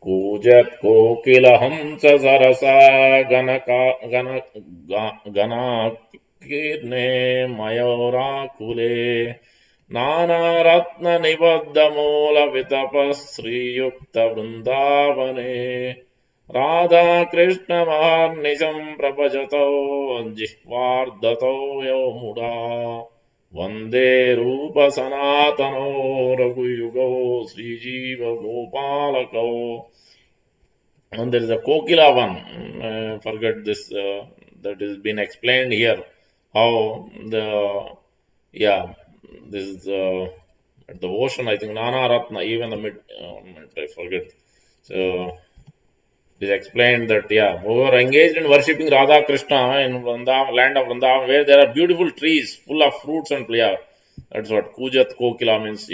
कूजत् कोकिलहंस Sarsa गणाकीर्णे मयूराकुले नानारत्ननिबद्धमूलवितपः श्रीयुक्तवृन्दावने राधाकृष्णमहर्निशं प्रभजतौ जिह्वार्धतौ यौमुडा वन्दे रूपसनातनौ रघुयुगौ श्रीजीवगोपालकौ. And there is a Kokila one. Forget this. That has been explained here. How this is at the ocean. I think Nana Ratna. Even the I forget. So it is explained that who are engaged in worshipping Radha Krishna in Vrindavan, land of Vrindavan, where there are beautiful trees full of fruits and flower. That's what Kujat Kokila means.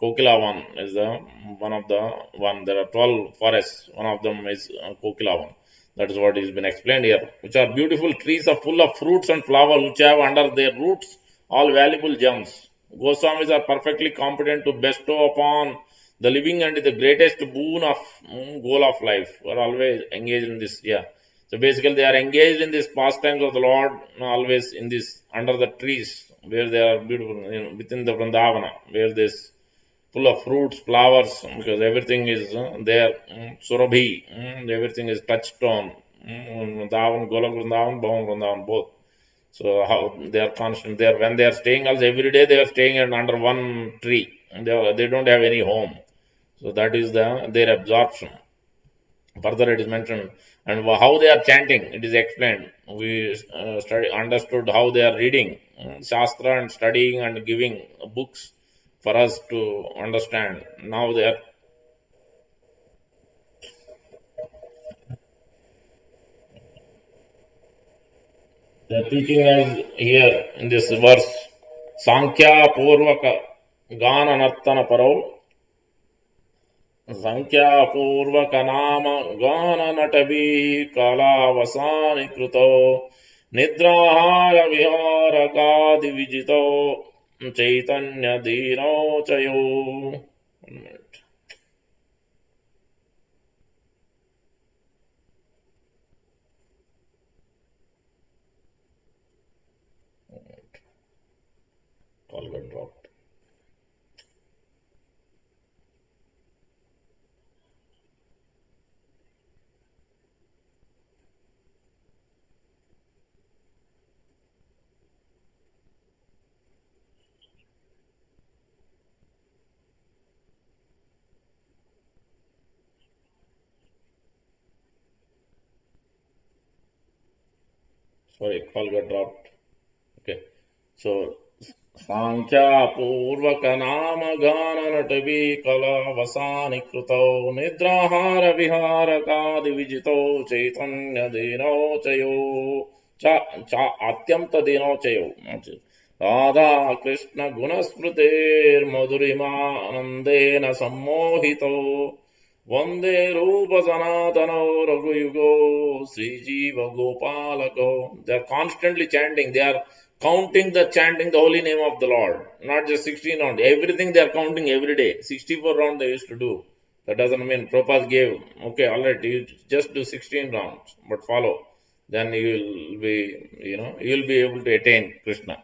Kokila one is the one of the one. There are 12 forests. One of them is Kokila one. That is what has been explained here. Which are beautiful trees are full of fruits and flowers which have under their roots all valuable gems. Goswamis are perfectly competent to bestow upon the living and the greatest boon of goal of life. We are always engaged in this. So basically, they are engaged in this pastimes of the Lord, always in this under the trees where they are beautiful, within the Vrindavana, where this full of fruits, flowers, because everything is there. Surabhi, everything is touched on. Vrindavan, Golok Vrindavan, Bhavan Vrindavan, both. So how they are constant there. When they are staying, also every day they are staying under one tree. They don't have any home. So that is their absorption. Further, it is mentioned, and how they are chanting. It is explained. We understood how they are reading Shastra and studying and giving books for us to understand. Now they are teaching us here in this verse. Sankhya Purvaka Gana Nartana Parau. संख्यापूर्वकनाम गाननटभिः कलावसानकृतौ निद्राहारविहारकादिविजितौ चैतन्यधीरौ च यौ. Call got dropped. Sorry, call got dropped. Okay. So, Sankhya Purvaka Nama Gana Natavi Kala Vasani Kruto Nidrahara Vihara Kadi Vijito Chaitanya Dino Chayo Cha Atyamta Dino Chayo Radha Krishna Gunasmriter Madhurima Anandena Sammohito Vande Rupa Sanatano Raghuyugo Sri Jiva Gopalako. They are constantly chanting. They are counting chanting the holy name of the Lord. Not just 16 rounds. Everything they are counting every day. 64 rounds they used to do. That doesn't mean Prabhupada gave, okay, alright, you just do 16 rounds, but follow. Then you will be, you will be able to attain Krishna.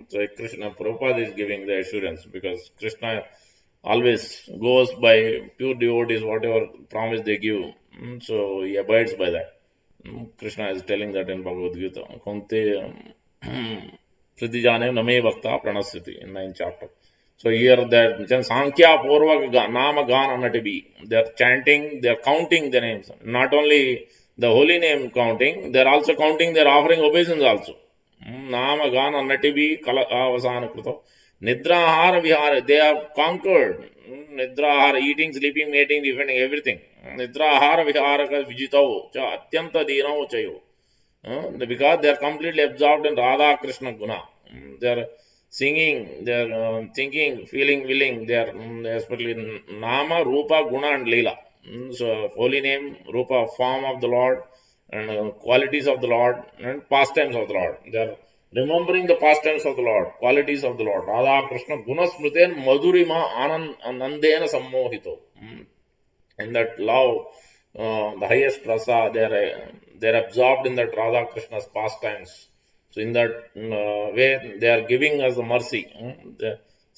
So Krishna, Prabhupada is giving the assurance because Krishna always goes by pure devotees, whatever promise they give. So he abides by that. Krishna is telling that in Bhagavad Gita. Kunte Pritijane Name Bhakta Pranasyati in 9th chapter. So here that Sankhya Purva Nama Gana Natibi. They are chanting, they are counting the names. Not only the holy name counting, they are also counting their offering obeisance also. Nama Gana Natibi Kala Avasana Kruto. Nidrahara Vihara, they have conquered. Nidrahara, eating, sleeping, mating, defending, everything. Nidrahara Vihara Vijito, Atyanta Dino Chayo. Because they are completely absorbed in Radha Krishna Guna. They are singing, they are thinking, feeling, willing. They are especially Nama, Rupa, Guna, and Leela. So, holy name, Rupa, form of the Lord, and qualities of the Lord, and pastimes of the Lord. They are remembering the pastimes of the Lord, qualities of the Lord. Radha Krishna Guna Smriten Madhurima Anandena Sammohito. In that love, the highest rasa, they're absorbed in that Radha Krishna's pastimes. So in that way, they are giving us the mercy.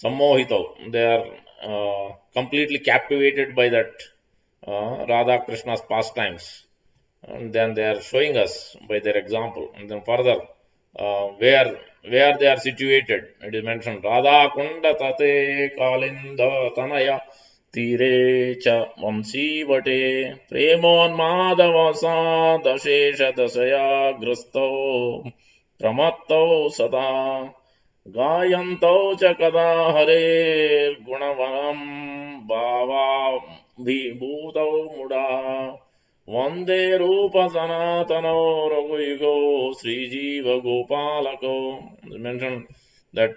Sammohito, they are completely captivated by that Radha Krishna's pastimes. And then they are showing us by their example. And then further, where they are situated, it is mentioned Radha Kunda Tate Kalinda Tanaya Tire cha Vamsivate Premonmadavasa Dashesha Dasaya Grasto Pramatto Sada Gayanto cha Kada Hare Gunavanam Bhava Vibhutau Muda Vande Rupa Sanatano Raghuyugo Sri Jiva Gopalako. They mentioned that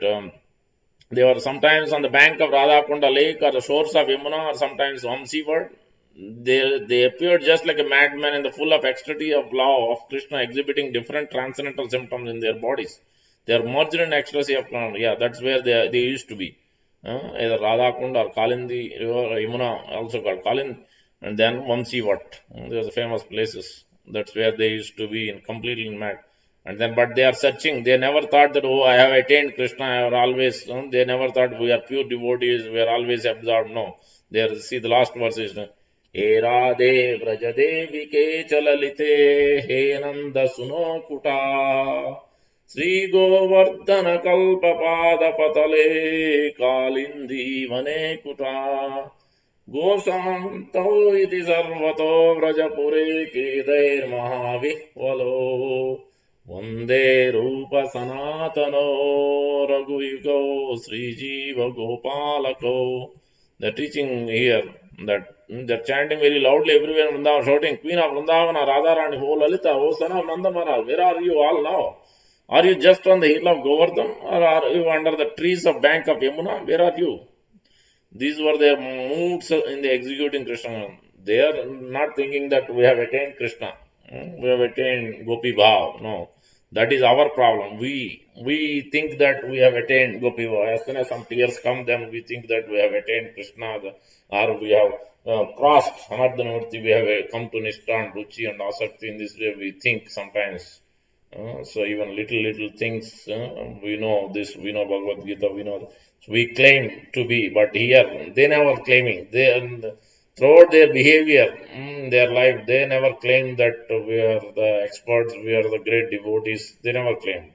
they were sometimes on the bank of Radhakunda Lake or the shores of Yamuna or sometimes Vamsiward. They appeared just like a madman in the full of ecstasy of love of Krishna, exhibiting different transcendental symptoms in their bodies. They are merged in ecstasy of Krishna. Yeah, that's where they used to be. Either Radhakunda or Kalindi River, Yamuna, also called Kalin, and then Vamsiwat. Those are famous places. That's where they used to be in completely mad. And then, but they are searching. They never thought that, oh, I have attained Krishna. I have always, they never thought we are pure devotees. We are always absorbed. No. There, see the last verse is, He Radhe Vrajadevi Ke Chalalite He Nanda Suno Kuta Sri Govardhana Kalpa Pada Patale Kalindi Vane Kuta Gosanto iti sarvato vrajapure kedair mahavihvalo Vande Rupa Sanatano Raghuyugo Sri Jiva Gopalako. The teaching here that they're chanting very loudly everywhere in Vrindavan, shouting, Queen of Vrindavana, Radharani, O Lalita, O son of Nanda Maharaj, where are you all now? Are you just on the hill of Govardhan or are you under the trees of bank of Yamuna? Where are you? These were their moods in the executing Krishna. They are not thinking that we have attained Krishna. We have attained Gopi Bhav. No. That is our problem. We think that we have attained Gopi Bhav. As soon as some tears come, then we think that we have attained Krishna or we have crossed Anardhanamurti. We have come to Nishtha and Ruchi and Asakti. In this way, we think sometimes. So even little things, we know this, we know Bhagavad Gita, we know. We claim to be, but here they never claiming. Throughout their behavior, their life, they never claim that we are the experts, we are the great devotees. They never claim.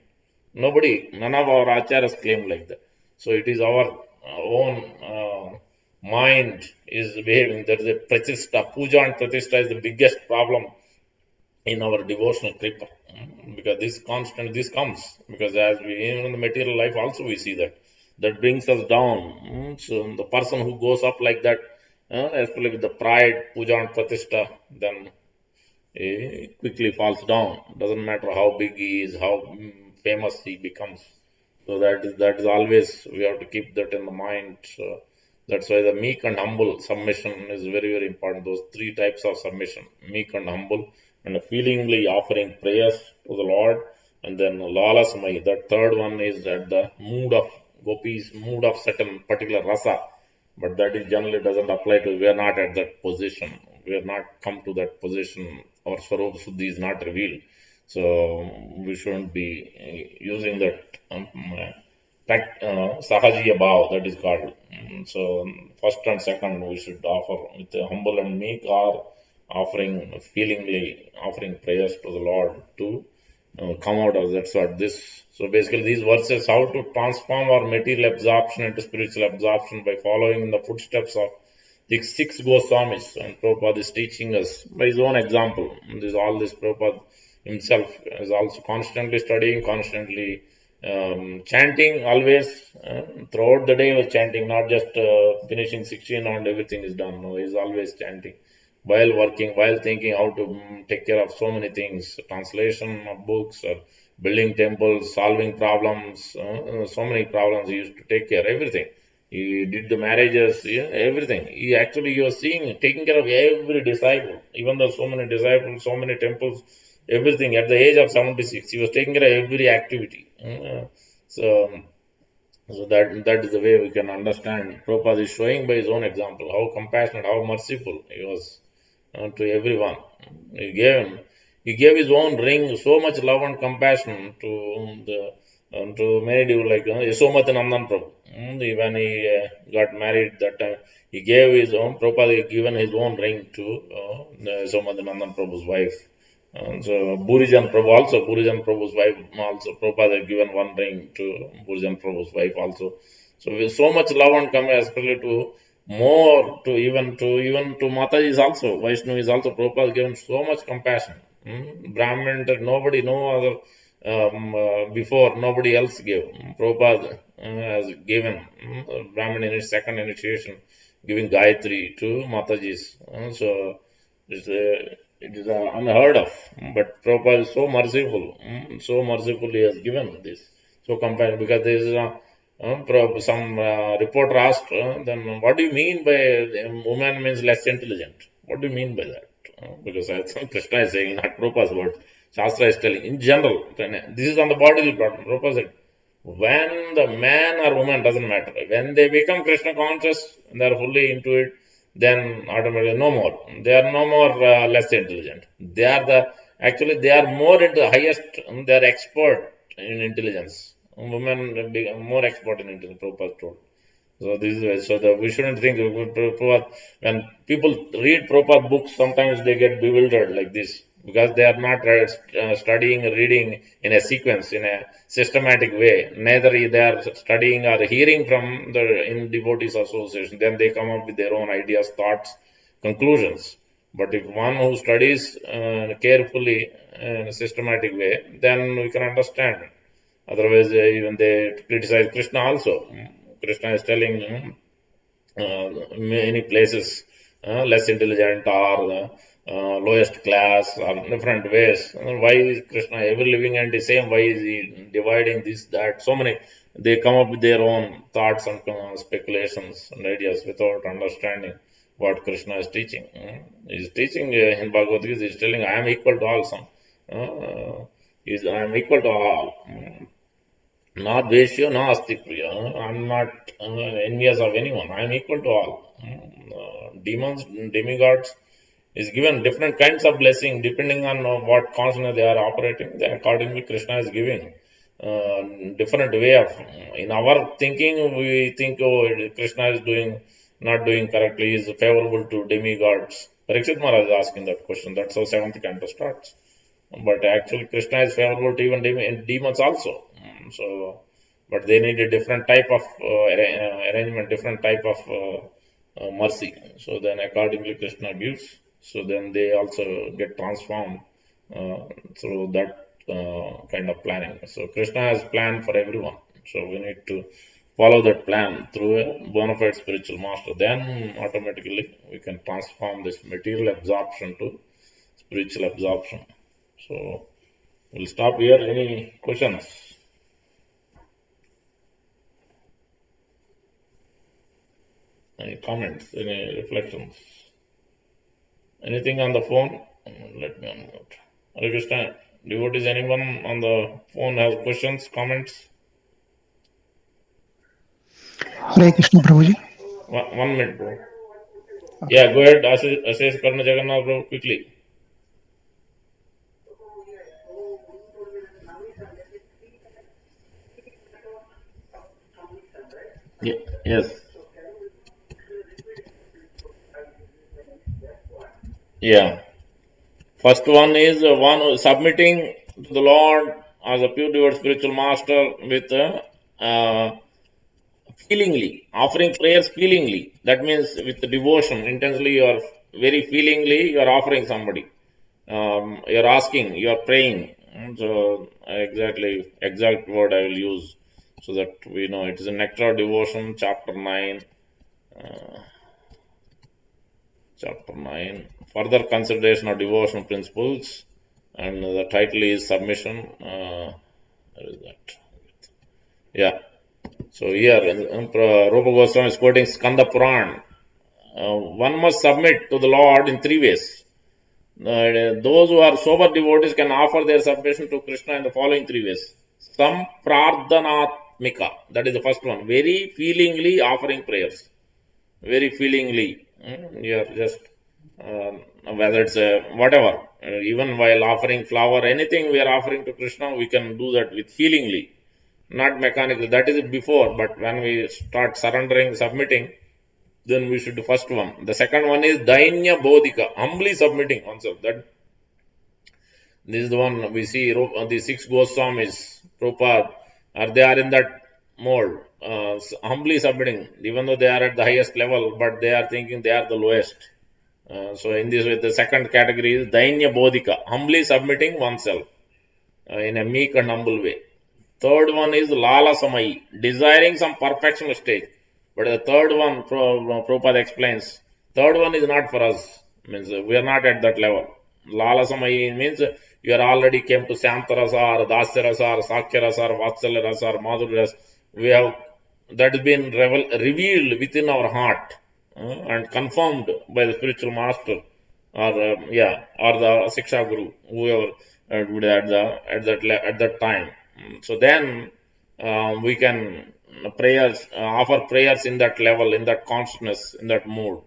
Nobody, none of our acharyas claim like that. So it is our own mind is behaving. That is a pratishta. Puja and pratishta is the biggest problem in our devotional trip, because this comes, because as we even in the material life also we see that brings us down. So the person who goes up like that, especially with the pride, puja and pratishtha, then quickly falls down. Doesn't matter how big he is, how famous he becomes. So that is always, we have to keep that in the mind. So that's why the meek and humble submission is very, very important. Those three types of submission: meek and humble, and feelingly offering prayers to the Lord, and then lawless mai. That third one is at the mood of gopis, mood of certain particular rasa, but that is generally doesn't apply to. We are not at that position. We are not come to that position. Our Swarup Suddhi is not revealed. So we shouldn't be using that Sahajiya Bhav, that is called. So first and second we should offer with a humble and meek, or offering feelingly, offering prayers to the Lord to come out of that sort. This, so basically these verses, how to transform our material absorption into spiritual absorption by following in the footsteps of the six Goswamis. And Prabhupada is teaching us by his own example. All this Prabhupada himself is also constantly studying, constantly chanting, always throughout the day was chanting, not just finishing 16 and everything is done. No, he's always chanting while working, while thinking how to take care of so many things, translation of books, or building temples, solving problems, so many problems he used to take care of everything. He did the marriages, everything. He was seeing, taking care of every disciple, even though so many disciples, so many temples, everything. At the age of 76, he was taking care of every activity. So, so that is the way we can understand. Prabhupada is showing by his own example how compassionate, how merciful he was to everyone. He gave his own ring, so much love and compassion to many people, like Yasomat and Anand Prabhu. When he got married that time, he gave his own, Prabhupada had given his own ring to Yasomat and Anand Prabhu's wife. So Burijan Prabhu's wife also, Prabhupada had given one ring to Burijan Prabhu's wife also. So with so much love and compassion, especially to more to even to Mataji is also, Vaishnav is also, Prabhupada has given so much compassion. Brahmin that nobody, no other before, nobody else gave. Prabhupada has given Brahmin in his second initiation, giving Gayatri to Mataji's. So it is unheard of. But Prabhupada is so merciful, so mercifully has given this. So compassion, because there is some reporter asked, then what do you mean by woman means less intelligent? What do you mean by that? Because as Krishna is saying, not Prabhupada's words, Shastra is telling in general. This is on the bodily plot. Prabhupada said, when the man or woman, doesn't matter, when they become Krishna conscious, they are fully into it, then automatically no more. They are no more less intelligent. They are more into the highest. They are expert in intelligence. Women become more expert in intelligence. Prabhupada told. So this is why. So we shouldn't think Prabhupada, when people read Prabhupada books, sometimes they get bewildered like this, because they are not studying, reading in a sequence, in a systematic way. Neither they are studying or hearing from the in devotees association. Then they come up with their own ideas, thoughts, conclusions. But if one who studies carefully in a systematic way, then we can understand. Otherwise, even they criticize Krishna also. Krishna is telling many places less intelligent, or lowest class, or different ways. Why is Krishna ever living entity same? Why is he dividing this, that? So many, they come up with their own thoughts and speculations and ideas without understanding what Krishna is teaching. He is teaching in Bhagavad Gita, he is telling, I am equal to all. I am equal to all. Not Veshya, no Astipriya. I'm not envious of anyone. I'm equal to all. Demons, demigods is given different kinds of blessing depending on what consciousness they are operating. Then accordingly, Krishna is giving different way of. In our thinking, we think, oh, Krishna is not doing correctly. Is favorable to demigods. Parikshit Maharaj is asking that question. That's how seventh canto starts. But actually, Krishna is favorable to even demons also. So, but they need a different type of arrangement, different type of mercy. So then, accordingly, Krishna gives. So then they also get transformed through that kind of planning. So Krishna has planned for everyone. So we need to follow that plan through a bona fide spiritual master. Then automatically we can transform this material absorption to spiritual absorption. So we'll stop here. Any questions? Any comments? Any reflections? Anything on the phone? Let me unmute. Hare Krishna. Devotees, anyone on the phone has questions, comments? Hare Krishna, Prabhuji. 1 minute, bro. Yeah, go ahead, Ashish Karna Jagannath, bro, quickly. Yes. Yeah. First one is one submitting to the Lord as a pure devout spiritual master with feelingly, offering prayers feelingly. That means with the devotion, intensely, you are very feelingly, you are offering somebody. You're asking, you're praying. So, exact word I will use so that we know it is a Nectar of Devotion, chapter 9. Chapter 9. Further consideration of devotional principles. And the title is Submission. Where is that? Yeah. So here, Rupa Goswami is quoting Skanda Puran. One must submit to the Lord in 3 ways. Those who are sober devotees can offer their submission to Krishna in the following 3 ways. Samprardhanatmika, that is the first one. Very feelingly offering prayers. Very feelingly. You are just, whether it's whatever, even while offering flower, anything we are offering to Krishna, we can do that with feelingly, not mechanically. That is before, but when we start surrendering, submitting, then we should do first one. The second one is Dainya Bodhika, humbly submitting oneself. That this is the one we see the 6 Goswamis, Prabhupada, they are in that mode, humbly submitting, even though they are at the highest level, but they are thinking they are the lowest. So in this way, the second category is Dainya Bodhika, humbly submitting oneself in a meek and humble way. Third one is Lala Samai, desiring some perfection stage. But the third one, Prabhupada explains, third one is not for us. Means we are not at that level. Lala Samai means you are already came to Santarasa or Dasya Rasa or Sakya Rasa or Vatsalya Rasa or Madhurya Rasa. We have that has been revealed within our heart and confirmed by the spiritual master or or the Siksha Guru, whoever at that time. So then we can offer prayers in that level, in that consciousness, in that mood.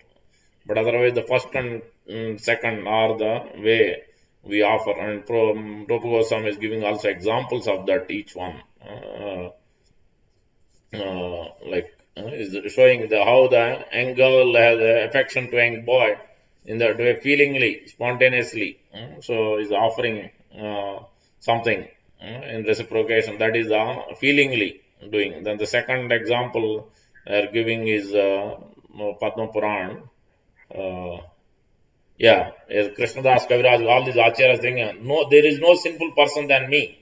But otherwise, the first and second are the way we offer. And Rupa Goswami is giving also examples of that, each one. Is showing how the young girl has affection to young boy in that way, feelingly, spontaneously. So is offering something in reciprocation. That is feelingly doing. Then the second example they are giving is Padma Puran. As Krishnadas Kaviraj, all these acharyas thinking, no, there is no sinful person than me.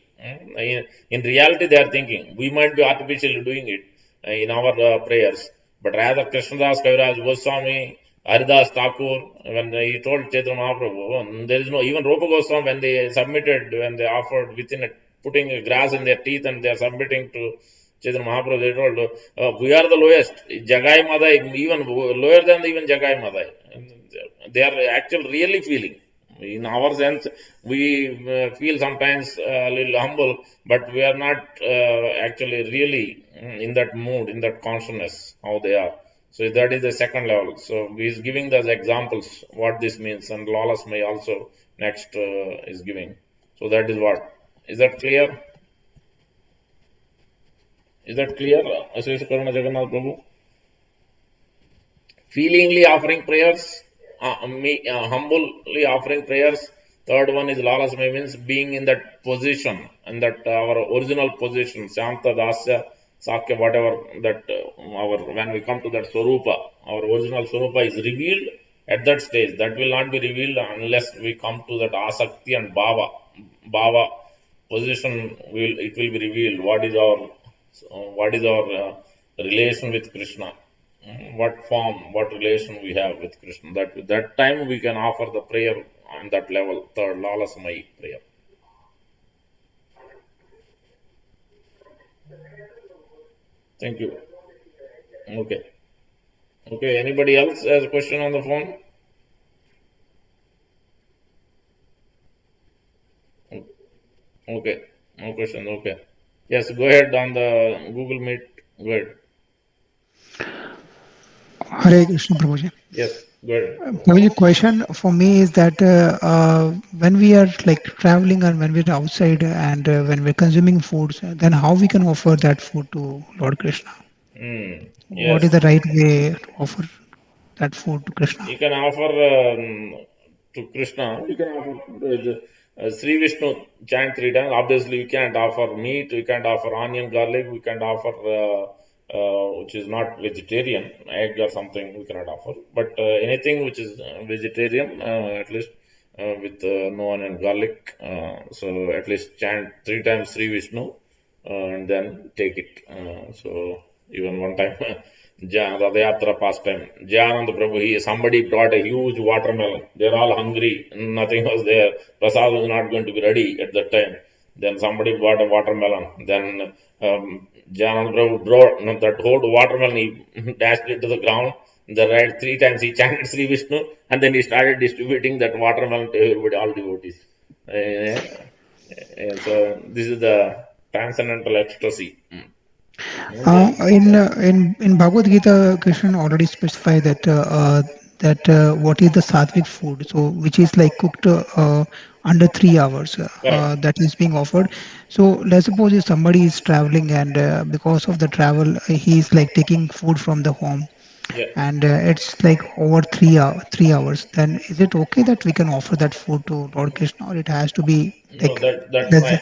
In reality, they are thinking we might be artificially doing it in our prayers, but rather Krishnadas Kaviraj, Goswami, Haridas Thakur, when he told Chaitanya Mahaprabhu, there is no, even Rupa Goswami, when they submitted, when they offered within it, putting grass in their teeth and they are submitting to Chaitanya Mahaprabhu, they told, we are the lowest. Jagai Madai, even lower than even Jagai Madai. They are actually really feeling. In our sense, we feel sometimes a little humble, but we are not actually really in that mood, in that consciousness, how they are. So that is the second level. So he is giving those examples, what this means, and Lawless may also next is giving. So that is what. Is that clear? Is that clear, Ashish Karuna Jagannath Prabhu? Feelingly offering prayers, humbly offering prayers. Third one is Lalas means being in that position, and that our original position, Shanta, Dasya, Sakya, whatever that our when we come to that Swarupa, our original Swarupa is revealed At that stage, that will not be revealed unless we come to that asakti and bhava position. It will be revealed what is our relation with Krishna. What form, what relation we have with Krishna. That time we can offer the prayer on that level, third lalasmai prayer. Thank you. Okay. Okay. Anybody else has a question on the phone? Okay. No question. Okay. Yes. Go ahead on the Google Meet. Go ahead. Hare Krishna, Prabhuji. Yes. Go ahead. Prabhuji, question for me is that when we are like traveling and when we're outside and when we're consuming foods, then how we can offer that food to Lord Krishna? What Yes. is the right way to offer that food to Krishna? You can offer to Krishna. You can offer Sri Vishnu chant 3 times. Obviously, you can't offer meat. We can't offer onion, garlic. We can't offer which is not vegetarian, egg or something. We cannot offer. But anything which is vegetarian, at least with no onion, garlic. So at least chant 3 times Sri Vishnu and then take it. So even one time. Radayatra pastime. Jayananda Prabhu, somebody brought a huge watermelon. They're all hungry. Nothing was there. Prasad was not going to be ready at that time. Then somebody brought a watermelon. Then Jayananda Prabhu brought that whole watermelon. He dashed it to the ground. The right 3 times he chanted Sri Vishnu, and then he started distributing that watermelon to everybody, all devotees. So this is the transcendental ecstasy. In Bhagavad Gita, Krishna already specified that what is the sattvic food, so which is like cooked under 3 hours, Correct. that is being offered. So let's suppose if somebody is traveling and because of the travel, he is like taking food from the home, Yeah. and it's like over 3 hours. Then is it okay that we can offer that food to Lord Krishna, or it has to be No, like that's less fine.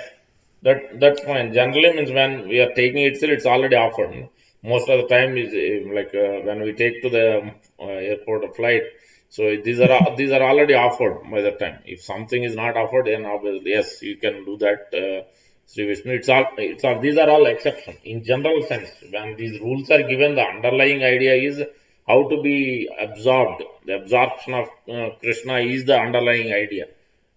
than? That's fine. Generally means when we are taking it, still it's already offered. Most of the time is like when we take to the airport or flight. So these are already offered by the time. If something is not offered, then obviously yes, you can do that. Sri Vishnu, it's all. These are all exceptions. In general sense, when these rules are given, the underlying idea is how to be absorbed. The absorption of Krishna is the underlying idea.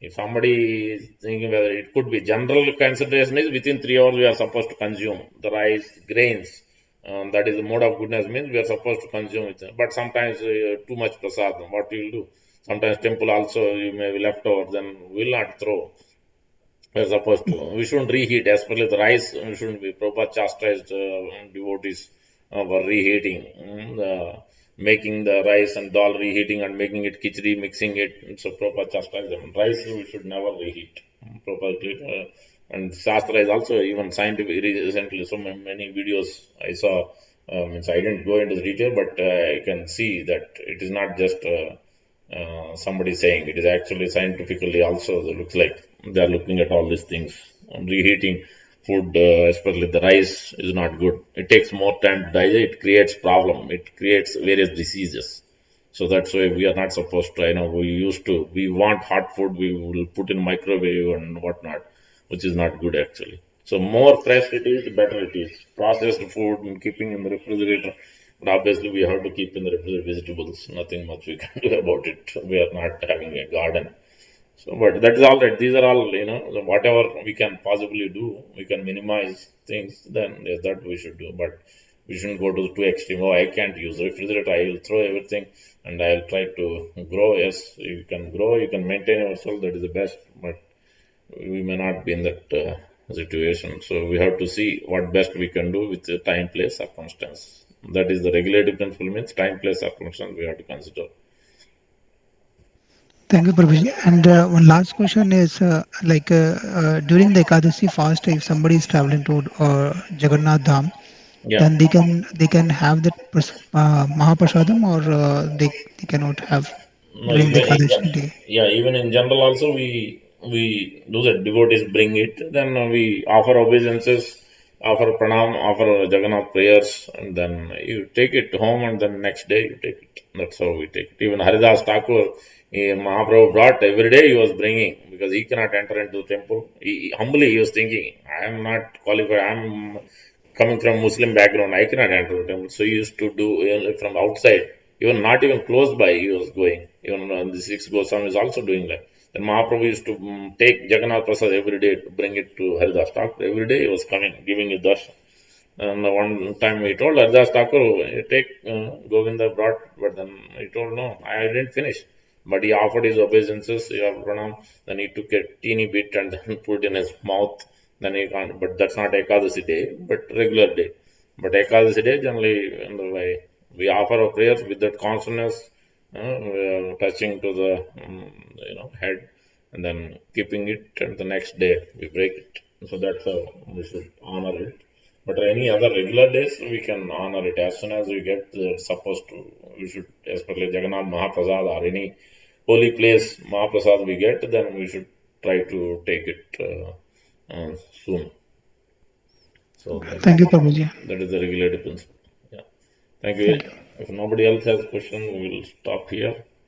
If somebody is thinking whether it could be general consideration is within 3 hours we are supposed to consume the rice, grains. That is the mode of goodness means we are supposed to consume it. But sometimes too much prasadam. What you will do? Sometimes temple also you may be left over, then will not throw. We are supposed to. We shouldn't reheat. Especially the rice, we shouldn't be. Prabhupada chastised devotees for reheating. Making the rice and dal reheating and making it khichdi, mixing it. So Prabhupada chastised them. Rice we should never reheat. Prabhupada, and Shastra is also even scientific. Recently, so many videos I saw. Means I didn't go into the detail, but I can see that it is not just somebody saying. It is actually scientifically also. It looks like they are looking at all these things. Reheating food, especially the rice, is not good. It takes more time to digest. It creates problem. It creates various diseases. So that's why we are not supposed to. We want hot food. We will put in microwave and whatnot, which is not good actually. So more fresh it is, better it is. Processed food and keeping in the refrigerator. But obviously we have to keep in the refrigerator vegetables. Nothing much we can do about it. We are not having a garden. So, but that is all right. These are all, whatever we can possibly do, we can minimize things, then yes, that we should do. But we shouldn't go to too extreme. Oh, I can't use the refrigerator. I will throw everything and I'll try to grow. Yes, you can grow, you can maintain yourself. That is the best. But we may not be in that situation. So we have to see what best we can do with the time, place, circumstance. That is the regulative principle means time, place, circumstance we have to consider. Thank you, Prabhuji. And one last question is during the Ekadasi fast, if somebody is traveling to Jagannath Dham, Yeah. then they can have that Mahaprasadam, or they cannot have No, during the even Ekadasi day. yeah, even in general also we do that. Devotees bring it, then we offer obeisances offer pranam, offer Jagannath prayers, and then you take it home, and then next day you take it. That's how we take it. Even Haridas Thakur, Mahaprabhu brought every day he was bringing, because he cannot enter into the temple. Humbly he was thinking, I am not qualified, I am coming from Muslim background, I cannot enter the temple. So he used to do, from outside, even not even close by, he was going. Even the Six Gosvami is also doing that. Then Mahaprabhu used to take Jagannath Prasad every day to bring it to Haridas Thakur. Every day he was coming, giving a darshan. And one time he told Haridas Thakur, take Govinda brought, but then he told, no, I didn't finish. But he offered his obeisances, he offered pranam, then he took a teeny bit and then put in his mouth. Then he can't, but that's not Ekadasi day, but regular day. But Ekadasi day, generally, in the way, we offer our prayers with that consciousness, touching to the head, and then keeping it, and the next day we break it. So that's how we should honor it. But any other regular days, we can honor it as soon as we get supposed to. We should, especially Jagannath Mahaprasad or any holy place Mahaprasad we get, then we should try to take it soon. So Thank you, Prabhuji. that is the regulatory principle. Yeah. Thank you. Thank you. If nobody else has question, we will stop here.